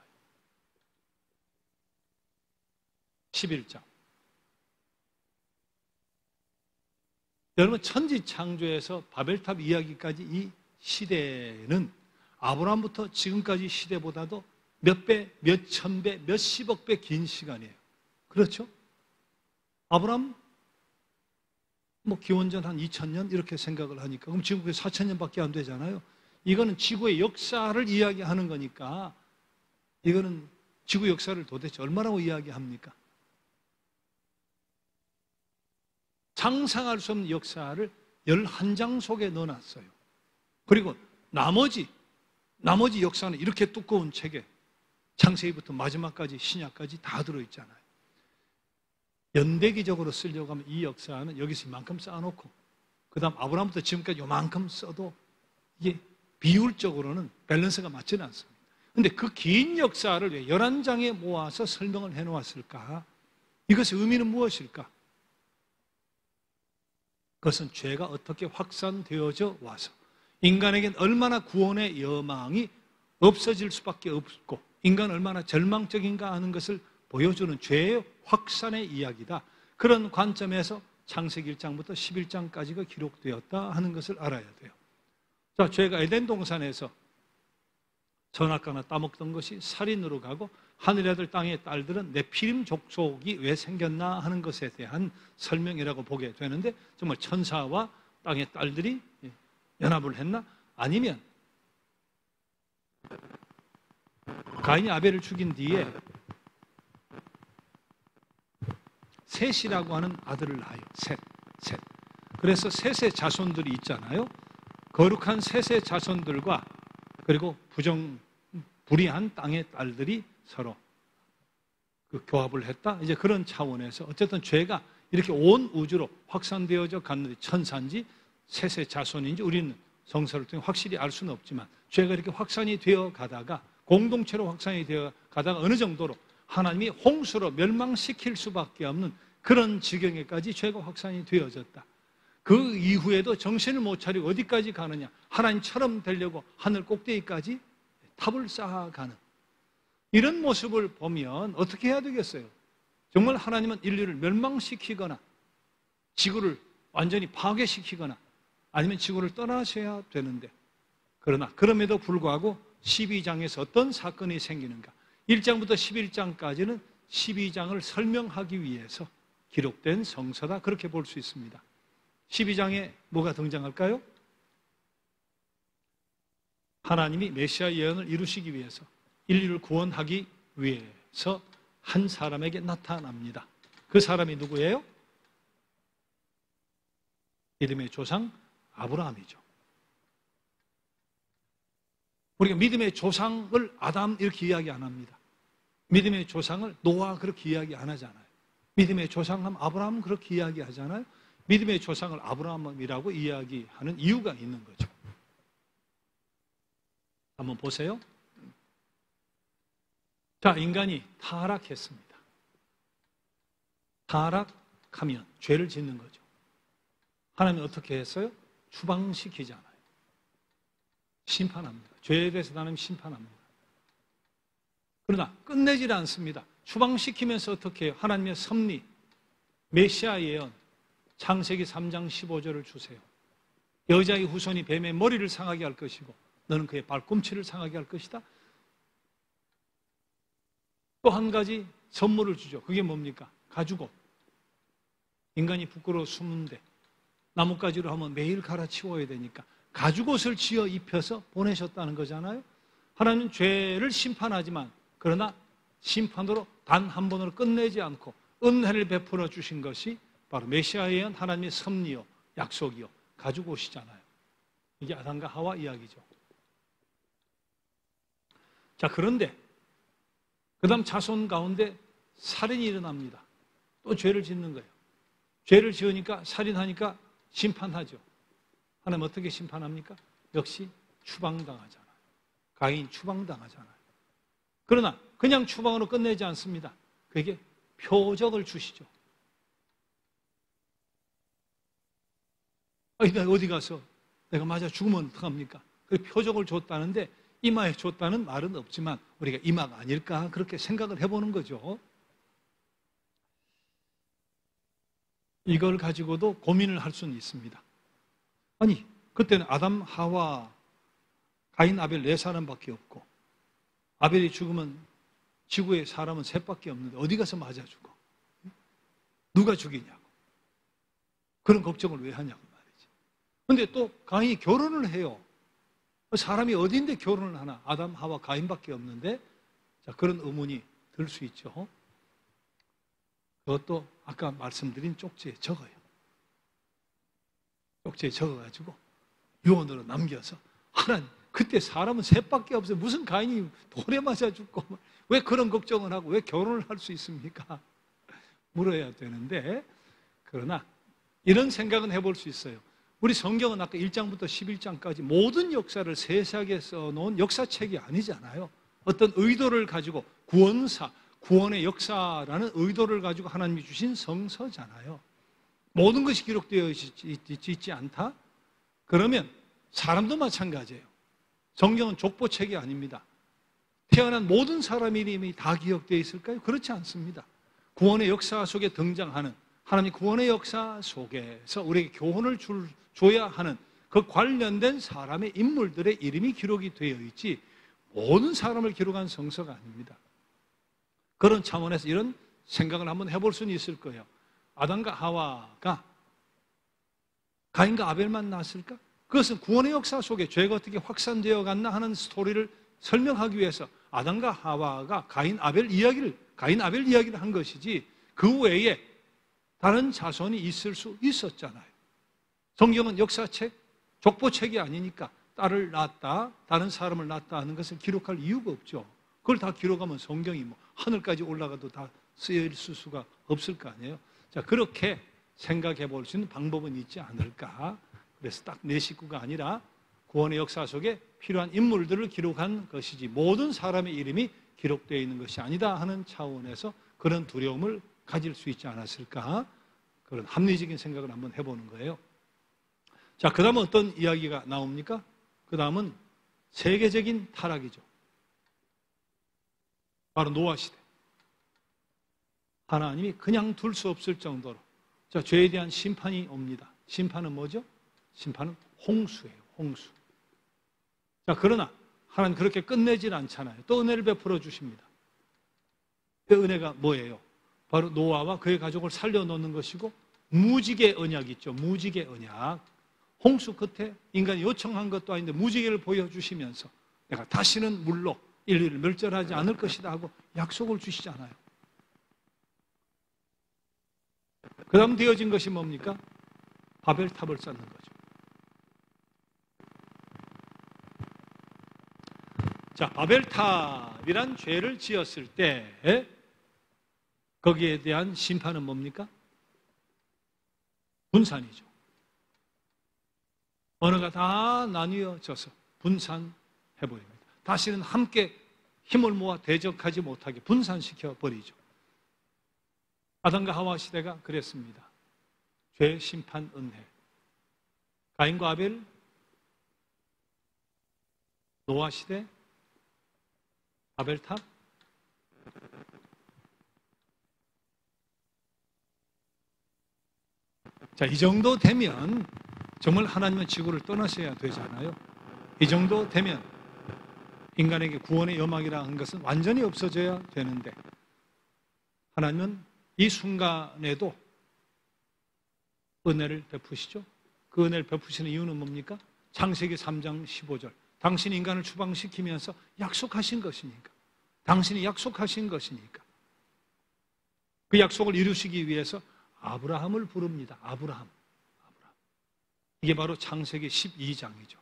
11장. 여러분, 천지창조에서 바벨탑 이야기까지 이 시대는 아브라함부터 지금까지 시대보다도 몇 배, 몇 천 배, 몇십억 배 긴 시간이에요. 그렇죠? 아브라함 기원전 한 2000년 이렇게 생각을 하니까, 그럼 지금 4000년밖에 안 되잖아요. 이거는 지구의 역사를 이야기하는 거니까, 이거는 지구 역사를 도대체 얼마라고 이야기합니까? 상상할 수 없는 역사를 11장 속에 넣어놨어요. 그리고 나머지 역사는 이렇게 두꺼운 책에 창세기부터 마지막까지 신약까지 다 들어있잖아요. 연대기적으로 쓰려고 하면 이 역사는 여기서 이만큼 쌓아놓고 그 다음 아브라함부터 지금까지 요만큼 써도 이게 비율적으로는 밸런스가 맞지는 않습니다. 그런데 그 긴 역사를 왜 11장에 모아서 설명을 해놓았을까? 이것의 의미는 무엇일까? 그것은 죄가 어떻게 확산되어져 와서 인간에겐 얼마나 구원의 여망이 없어질 수밖에 없고 인간은 얼마나 절망적인가 하는 것을 보여주는 죄의 확산의 이야기다. 그런 관점에서 창세기 1장부터 11장까지가 기록되었다 하는 것을 알아야 돼요. 자, 죄가 에덴 동산에서 선악과나 따먹던 것이 살인으로 가고 하늘의 아들 땅의 딸들은 네피림 족속이 왜 생겼나 하는 것에 대한 설명이라고 보게 되는데, 정말 천사와 땅의 딸들이 연합을 했나? 아니면 가인이 아벨을 죽인 뒤에 셋이라고 하는 아들을 낳아요. 셋. 그래서 셋의 자손들이 있잖아요. 거룩한 셋의 자손들과 그리고 불의한 땅의 딸들이 서로 그 교합을 했다. 이제 그런 차원에서 어쨌든 죄가 이렇게 온 우주로 확산되어져 갔는데 천사인지 셋의 자손인지 우리는 성서를 통해 확실히 알 수는 없지만 죄가 이렇게 확산이 되어 가다가 공동체로 확산이 되어 가다가 어느 정도로 하나님이 홍수로 멸망시킬 수밖에 없는 그런 지경에까지 죄가 확산이 되어졌다. 그 이후에도 정신을 못 차리고 어디까지 가느냐? 하나님처럼 되려고 하늘 꼭대기까지 탑을 쌓아가는 이런 모습을 보면 어떻게 해야 되겠어요? 정말 하나님은 인류를 멸망시키거나 지구를 완전히 파괴시키거나 아니면 지구를 떠나셔야 되는데, 그러나 그럼에도 불구하고 12장에서 어떤 사건이 생기는가? 1장부터 11장까지는 12장을 설명하기 위해서 기록된 성서다, 그렇게 볼 수 있습니다. 12장에 뭐가 등장할까요? 하나님이 메시아 예언을 이루시기 위해서 인류를 구원하기 위해서 한 사람에게 나타납니다. 그 사람이 누구예요? 믿음의 조상 아브라함이죠. 우리가 믿음의 조상을 아담 이렇게 이야기 안 합니다. 믿음의 조상을 노아 그렇게 이야기 안 하잖아요. 믿음의 조상하면 아브라함 그렇게 이야기하잖아요. 믿음의 조상을 아브라함이라고 이야기하는 이유가 있는 거죠. 한번 보세요. 자, 인간이 타락했습니다. 타락하면 죄를 짓는 거죠. 하나님은 어떻게 했어요? 추방시키잖아요. 심판합니다. 죄에 대해서 하나님 심판합니다. 그러나 끝내질 않습니다. 추방시키면서 어떻게 해요? 하나님의 섭리, 메시아 예언, 창세기 3장 15절을 주세요. 여자의 후손이 뱀의 머리를 상하게 할 것이고 너는 그의 발꿈치를 상하게 할 것이다. 또 한 가지 선물을 주죠. 그게 뭡니까? 가죽옷. 인간이 부끄러워 숨는데 나뭇가지로 하면 매일 갈아치워야 되니까 가죽옷을 지어 입혀서 보내셨다는 거잖아요. 하나님은 죄를 심판하지만 그러나 심판으로 단 한 번으로 끝내지 않고 은혜를 베풀어 주신 것이 바로 메시아에 의한 하나님의 섭리요, 약속이요, 가죽옷이잖아요. 이게 아담과 하와 이야기죠. 자, 그런데 그 다음 자손 가운데 살인이 일어납니다. 또 죄를 짓는 거예요. 죄를 지으니까 살인하니까 심판하죠. 하나님 어떻게 심판합니까? 역시 추방당하잖아요. 가인 추방당하잖아요. 그러나 그냥 추방으로 끝내지 않습니다. 그에게 표적을 주시죠. 내가 어디 가서 내가 맞아 죽으면 어떡합니까? 그 표적을 줬다는데 이마에 줬다는 말은 없지만 우리가 이마가 아닐까 그렇게 생각을 해보는 거죠. 이걸 가지고도 고민을 할 수는 있습니다. 아니 그때는 아담, 하와, 가인, 아벨 4사람밖에 없고 아벨이 죽으면 지구에 사람은 셋밖에 없는데 어디 가서 맞아 죽어? 누가 죽이냐고. 그런 걱정을 왜 하냐고 말이지. 그런데 또 가인이 결혼을 해요. 사람이 어디인데 결혼을 하나? 아담, 하와, 가인밖에 없는데 자, 그런 의문이 들 수 있죠. 그것도 아까 말씀드린 쪽지에 적어요. 쪽지에 적어가지고 유언으로 남겨서 하나님 그때 사람은 셋밖에 없어요. 무슨 가인이 돌에 맞아 죽고 왜 그런 걱정을 하고 왜 결혼을 할 수 있습니까? 물어야 되는데 그러나 이런 생각은 해볼 수 있어요. 우리 성경은 아까 1장부터 11장까지 모든 역사를 세세하게 써놓은 역사책이 아니잖아요. 어떤 의도를 가지고 구원사, 구원의 역사라는 의도를 가지고 하나님이 주신 성서잖아요. 모든 것이 기록되어 있지 않다? 그러면 사람도 마찬가지예요. 성경은 족보책이 아닙니다. 태어난 모든 사람의 이름이 다 기억되어 있을까요? 그렇지 않습니다. 구원의 역사 속에 등장하는 하나님 구원의 역사 속에서 우리에게 교훈을 줘야 하는 그 관련된 사람의 인물들의 이름이 기록이 되어 있지 모든 사람을 기록한 성서가 아닙니다. 그런 차원에서 이런 생각을 한번 해볼 수는 있을 거예요. 아담과 하와가 가인과 아벨만 낳았을까? 그것은 구원의 역사 속에 죄가 어떻게 확산되어 갔나 하는 스토리를 설명하기 위해서 아담과 하와가 가인 아벨 이야기를 한 것이지 그 외에 다른 자손이 있을 수 있었잖아요. 성경은 역사책, 족보책이 아니니까 딸을 낳았다, 다른 사람을 낳았다 하는 것을 기록할 이유가 없죠. 그걸 다 기록하면 성경이 뭐 하늘까지 올라가도 다 쓰여 있을 수가 없을 거 아니에요. 자, 그렇게 생각해 볼 수 있는 방법은 있지 않을까. 그래서 딱 내 식구가 아니라 구원의 역사 속에 필요한 인물들을 기록한 것이지 모든 사람의 이름이 기록되어 있는 것이 아니다 하는 차원에서 그런 두려움을 가질 수 있지 않았을까. 그런 합리적인 생각을 한번 해보는 거예요. 자, 그 다음은 어떤 이야기가 나옵니까? 그 다음은 세계적인 타락이죠. 바로 노아 시대. 하나님이 그냥 둘 수 없을 정도로 자, 죄에 대한 심판이 옵니다. 심판은 뭐죠? 심판은 홍수예요. 홍수. 자, 그러나 하나님 그렇게 끝내질 않잖아요. 또 은혜를 베풀어 주십니다. 그 은혜가 뭐예요? 바로 노아와 그의 가족을 살려놓는 것이고 무지개 언약 있죠. 무지개 언약. 홍수 끝에 인간이 요청한 것도 아닌데 무지개를 보여주시면서 내가 다시는 물로 인류를 멸절하지 않을 것이다 하고 약속을 주시잖아요. 그 다음 되어진 것이 뭡니까? 바벨탑을 쌓는 거죠. 자, 바벨탑이란 죄를 지었을 때 거기에 대한 심판은 뭡니까? 분산이죠. 언어가 다 나뉘어져서 분산해버립니다. 다시는 함께 힘을 모아 대적하지 못하게 분산시켜 버리죠. 아담과 하와 시대가 그랬습니다. 죄, 심판, 은혜. 가인과 아벨, 노아 시대, 바벨탑. 자, 이 정도 되면 정말 하나님은 지구를 떠나셔야 되잖아요. 이 정도 되면 인간에게 구원의 여망이라는 것은 완전히 없어져야 되는데 하나님은 이 순간에도 은혜를 베푸시죠. 그 은혜를 베푸시는 이유는 뭡니까? 창세기 3장 15절. 당신이 인간을 추방시키면서 약속하신 것이니까. 당신이 약속하신 것이니까. 그 약속을 이루시기 위해서 아브라함을 부릅니다. 아브라함. 이게 바로 창세기 12장이죠.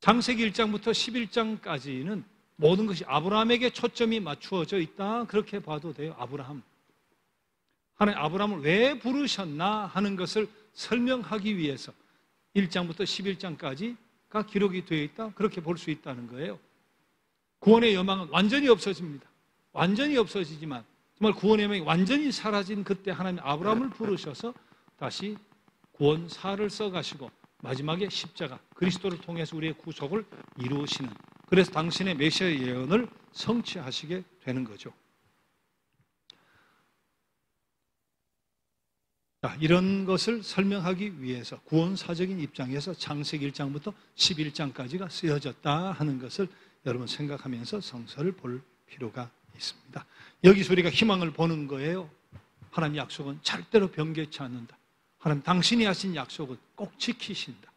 창세기 1장부터 11장까지는 모든 것이 아브라함에게 초점이 맞추어져 있다. 그렇게 봐도 돼요. 아브라함. 하나님 아브라함을 왜 부르셨나 하는 것을 설명하기 위해서 1장부터 11장까지가 기록이 되어 있다. 그렇게 볼 수 있다는 거예요. 구원의 여망은 완전히 없어집니다. 완전히 없어지지만 정말 구원의 여망이 완전히 사라진 그때 하나님 아브라함을 부르셔서 다시 구원사를 써가시고 마지막에 십자가 그리스도를 통해서 우리의 구속을 이루시는, 그래서 당신의 메시아 예언을 성취하시게 되는 거죠. 자, 이런 것을 설명하기 위해서 구원사적인 입장에서 창세기 1장부터 11장까지가 쓰여졌다 하는 것을 여러분 생각하면서 성서를 볼 필요가 있습니다. 여기서 우리가 희망을 보는 거예요. 하나님 약속은 절대로 변개치 않는다. 하나님 당신이 하신 약속은 꼭 지키신다.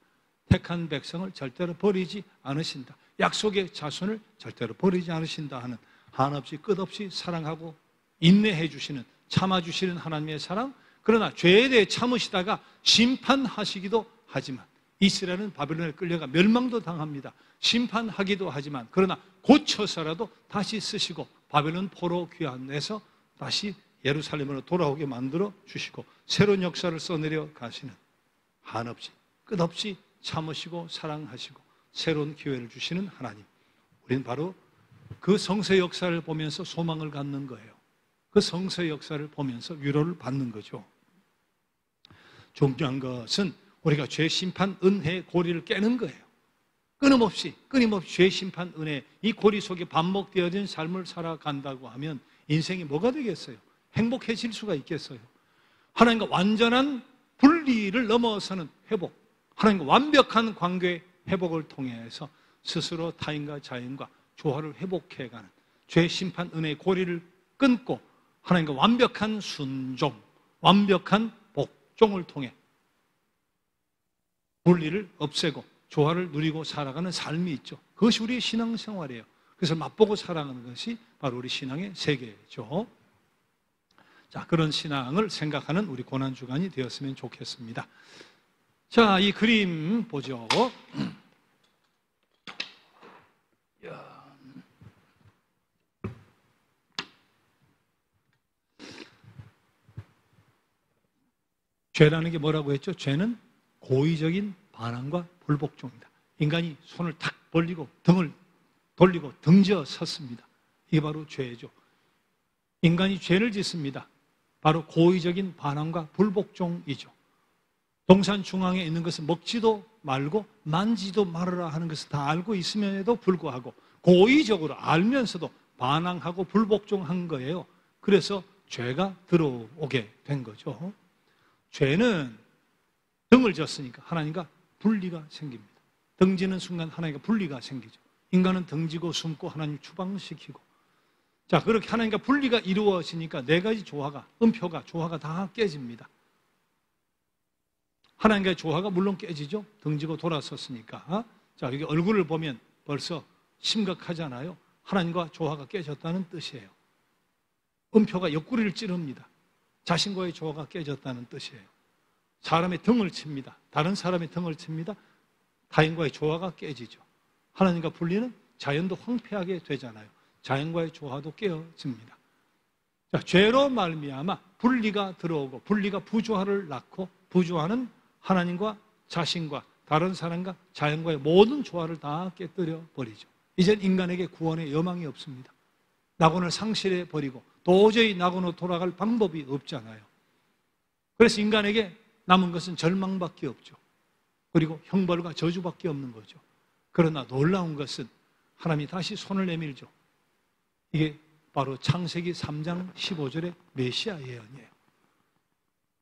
택한 백성을 절대로 버리지 않으신다. 약속의 자손을 절대로 버리지 않으신다 하는 한없이 끝없이 사랑하고 인내해 주시는, 참아주시는 하나님의 사랑. 그러나 죄에 대해 참으시다가 심판하시기도 하지만 이스라엘은 바벨론에 끌려가 멸망도 당합니다. 심판하기도 하지만 그러나 고쳐서라도 다시 쓰시고 바벨론 포로 귀환해서 다시 예루살렘으로 돌아오게 만들어 주시고 새로운 역사를 써내려 가시는, 한없이 끝없이 참으시고 사랑하시고 새로운 기회를 주시는 하나님. 우리는 바로 그 성서의 역사를 보면서 소망을 갖는 거예요. 그 성서의 역사를 보면서 위로를 받는 거죠. 중요한 것은 우리가 죄 심판 은혜의 고리를 깨는 거예요. 끊임없이 죄 심판 은혜, 이 고리 속에 반복되어진 삶을 살아간다고 하면 인생이 뭐가 되겠어요? 행복해질 수가 있겠어요? 하나님과 완전한 분리를 넘어서는 회복, 하나님과 완벽한 관계의 회복을 통해서 스스로 타인과 자연과 조화를 회복해가는 죄 심판 은혜의 고리를 끊고 하나님과 완벽한 순종, 완벽한 복종을 통해 분리를 없애고 조화를 누리고 살아가는 삶이 있죠. 그것이 우리의 신앙생활이에요. 그래서 맛보고 살아가는 것이 바로 우리 신앙의 세계죠. 자, 그런 신앙을 생각하는 우리 고난주간이 되었으면 좋겠습니다. 자, 이 그림 보죠. 죄라는 게 뭐라고 했죠? 죄는 고의적인 반항과 불복종이다. 인간이 손을 탁 벌리고 등을 돌리고 등지어 섰습니다. 이게 바로 죄죠. 인간이 죄를 짓습니다. 바로 고의적인 반항과 불복종이죠. 동산 중앙에 있는 것은 먹지도 말고 만지도 말아라 하는 것을 다 알고 있음에도 불구하고 고의적으로 알면서도 반항하고 불복종한 거예요. 그래서 죄가 들어오게 된 거죠. 죄는 등을 졌으니까 하나님과 분리가 생깁니다. 등지는 순간 하나님과 분리가 생기죠. 인간은 등지고 숨고 하나님 추방시키고, 자, 그렇게 하나님과 분리가 이루어지니까 네 가지 조화가, 음표가, 조화가 다 깨집니다. 하나님과의 조화가 물론 깨지죠. 등지고 돌아섰으니까. 자, 여기 얼굴을 보면 벌써 심각하잖아요. 하나님과 조화가 깨졌다는 뜻이에요. 음표가 옆구리를 찌릅니다. 자신과의 조화가 깨졌다는 뜻이에요. 사람의 등을 칩니다. 다른 사람의 등을 칩니다. 타인과의 조화가 깨지죠. 하나님과 분리는 자연도 황폐하게 되잖아요. 자연과의 조화도 깨어집니다. 자, 죄로 말미암아 분리가 들어오고 분리가 부조화를 낳고 부조화는 하나님과 자신과 다른 사람과 자연과의 모든 조화를 다 깨뜨려 버리죠. 이젠 인간에게 구원의 여망이 없습니다. 낙원을 상실해 버리고 도저히 낙원으로 돌아갈 방법이 없잖아요. 그래서 인간에게 남은 것은 절망밖에 없죠. 그리고 형벌과 저주밖에 없는 거죠. 그러나 놀라운 것은 하나님이 다시 손을 내밀죠. 이게 바로 창세기 3장 15절의 메시아 예언이에요.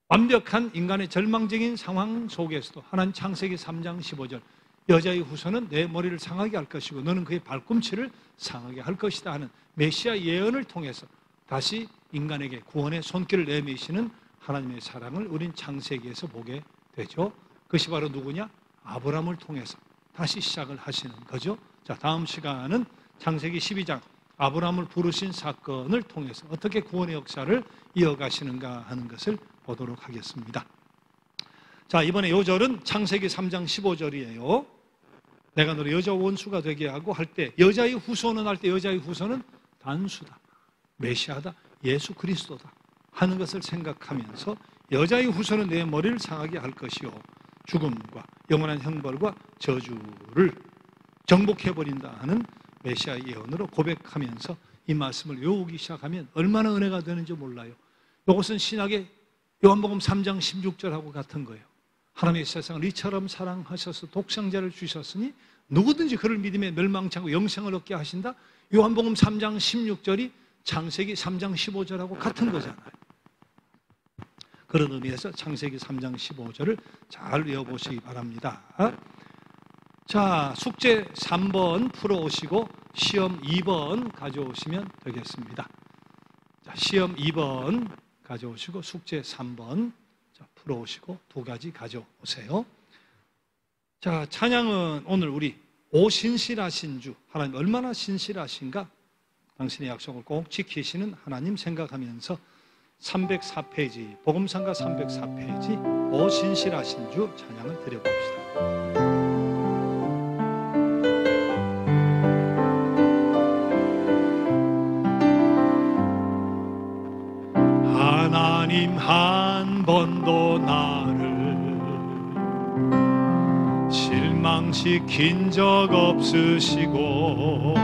완벽한 인간의 절망적인 상황 속에서도 하나님 창세기 3장 15절, 여자의 후손은 내 머리를 상하게 할 것이고 너는 그의 발꿈치를 상하게 할 것이다 하는 메시아 예언을 통해서 다시 인간에게 구원의 손길을 내미시는 하나님의 사랑을 우린 창세기에서 보게 되죠. 그것이 바로 누구냐? 아브라함을 통해서 다시 시작을 하시는 거죠. 자, 다음 시간은 창세기 12장 아브라함을 부르신 사건을 통해서 어떻게 구원의 역사를 이어가시는가 하는 것을 보도록 하겠습니다. 자, 이번에 요 절은 창세기 3장 15절이에요. 내가 너를 여자 원수가 되게 하고 할 때, 여자의 후손은 할 때 여자의 후손은 단수다, 메시아다, 예수 그리스도다 하는 것을 생각하면서 여자의 후손은 내 머리를 상하게 할 것이요 죽음과 영원한 형벌과 저주를 정복해버린다 하는 메시아 예언으로 고백하면서 이 말씀을 외우기 시작하면 얼마나 은혜가 되는지 몰라요. 이것은 신약의 요한복음 3장 16절하고 같은 거예요. 하나님의 세상을 이처럼 사랑하셔서 독생자를 주셨으니 누구든지 그를 믿음에 멸망치 않고 영생을 얻게 하신다. 요한복음 3장 16절이 창세기 3장 15절하고 같은 거잖아요. 그런 의미에서 창세기 3장 15절을 잘 외워보시기 바랍니다. 자, 숙제 3번 풀어오시고 시험 2번 가져오시면 되겠습니다. 자, 시험 2번 가져오시고 숙제 3번 풀어오시고 두 가지 가져오세요. 자, 찬양은 오늘 우리 오 신실하신 주, 하나님 얼마나 신실하신가, 당신의 약속을 꼭 지키시는 하나님 생각하면서 304페이지, 복음상가 304페이지 오 신실하신 주 찬양을 드려봅시다. 하나님 한 번도 나를 실망시킨 적 없으시고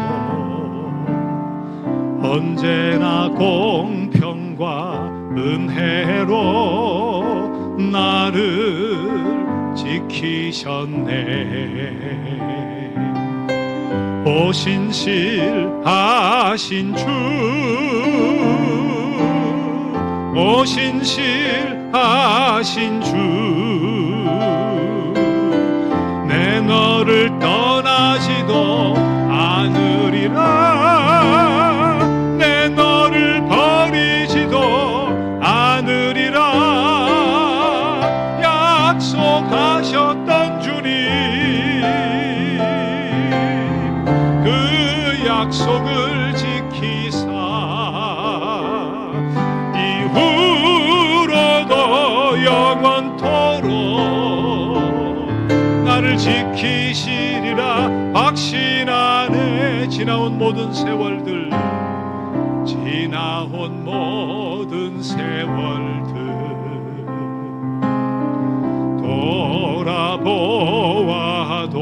언제나 공평과 은혜로 나를 지키셨네. 오 신실하신 주, 오 신실하신 주, 내 너를 떠나지도 않으리라, 내 너를 버리지도 않으리라 약속하셨던 주님, 그 약속을 지키사 이후로도 영원토록 나를 지키시리라 확신하네. 지나온 모든 세월들, 지나온 모든 세월들 돌아보아도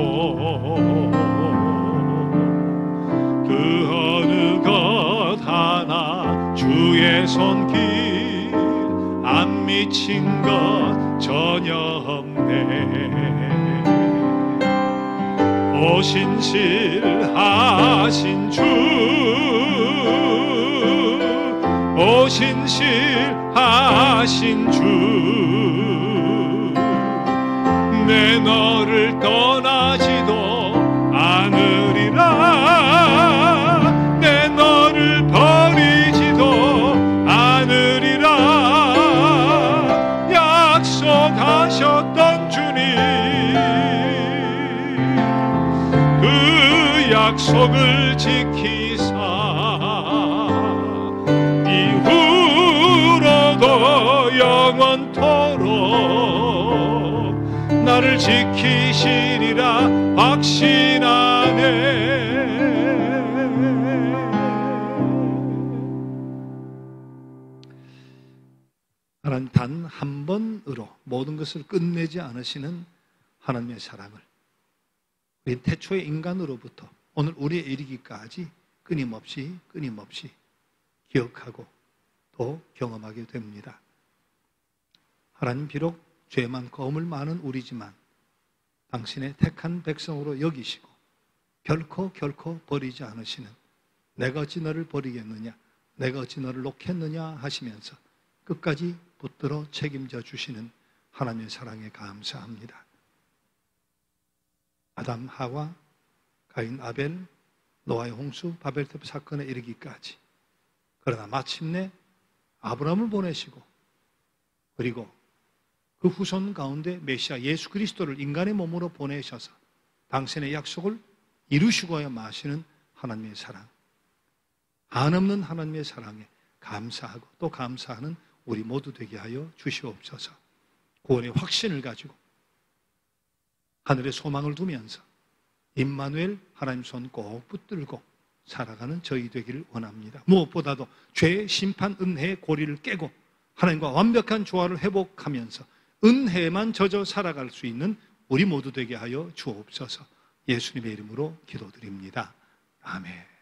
그 어느 것 하나 주의 손길 안 미친 것 전혀 없네. 오 신실하신 주, 오 신실하신 주, 내 너를 떠나지도 않으리라, 내 너를 버리지도 않으리라 약속하셨던 주님, 그 약속을 지키사 이후로도 영원토록 나를 지키시리라 확신하네. 하나님 단 한 번으로 모든 것을 끝내지 않으시는 하나님의 사랑을 우리 태초의 인간으로부터 오늘 우리에 이르기까지 끊임없이 기억하고 또 경험하게 됩니다. 하나님 비록 죄만 거물 많은 우리지만 당신의 택한 백성으로 여기시고 결코 버리지 않으시는, 내가 어찌 너를 버리겠느냐, 내가 어찌 너를 놓겠느냐 하시면서 끝까지 붙들어 책임져 주시는 하나님의 사랑에 감사합니다. 아담, 하와, 가인, 아벨, 노아의 홍수, 바벨탑 사건에 이르기까지, 그러나 마침내 아브라함을 보내시고 그리고 그 후손 가운데 메시아 예수 그리스도를 인간의 몸으로 보내셔서 당신의 약속을 이루시고야 마시는 하나님의 사랑, 한없는 하나님의 사랑에 감사하고 또 감사하는 우리 모두 되게 하여 주시옵소서. 구원의 확신을 가지고 하늘의 소망을 두면서 임마누엘 하나님 손 꼭 붙들고 살아가는 저희 되기를 원합니다. 무엇보다도 죄의 심판 은혜의 고리를 깨고 하나님과 완벽한 조화를 회복하면서 은혜에만 젖어 살아갈 수 있는 우리 모두 되게 하여 주옵소서. 예수님의 이름으로 기도드립니다. 아멘.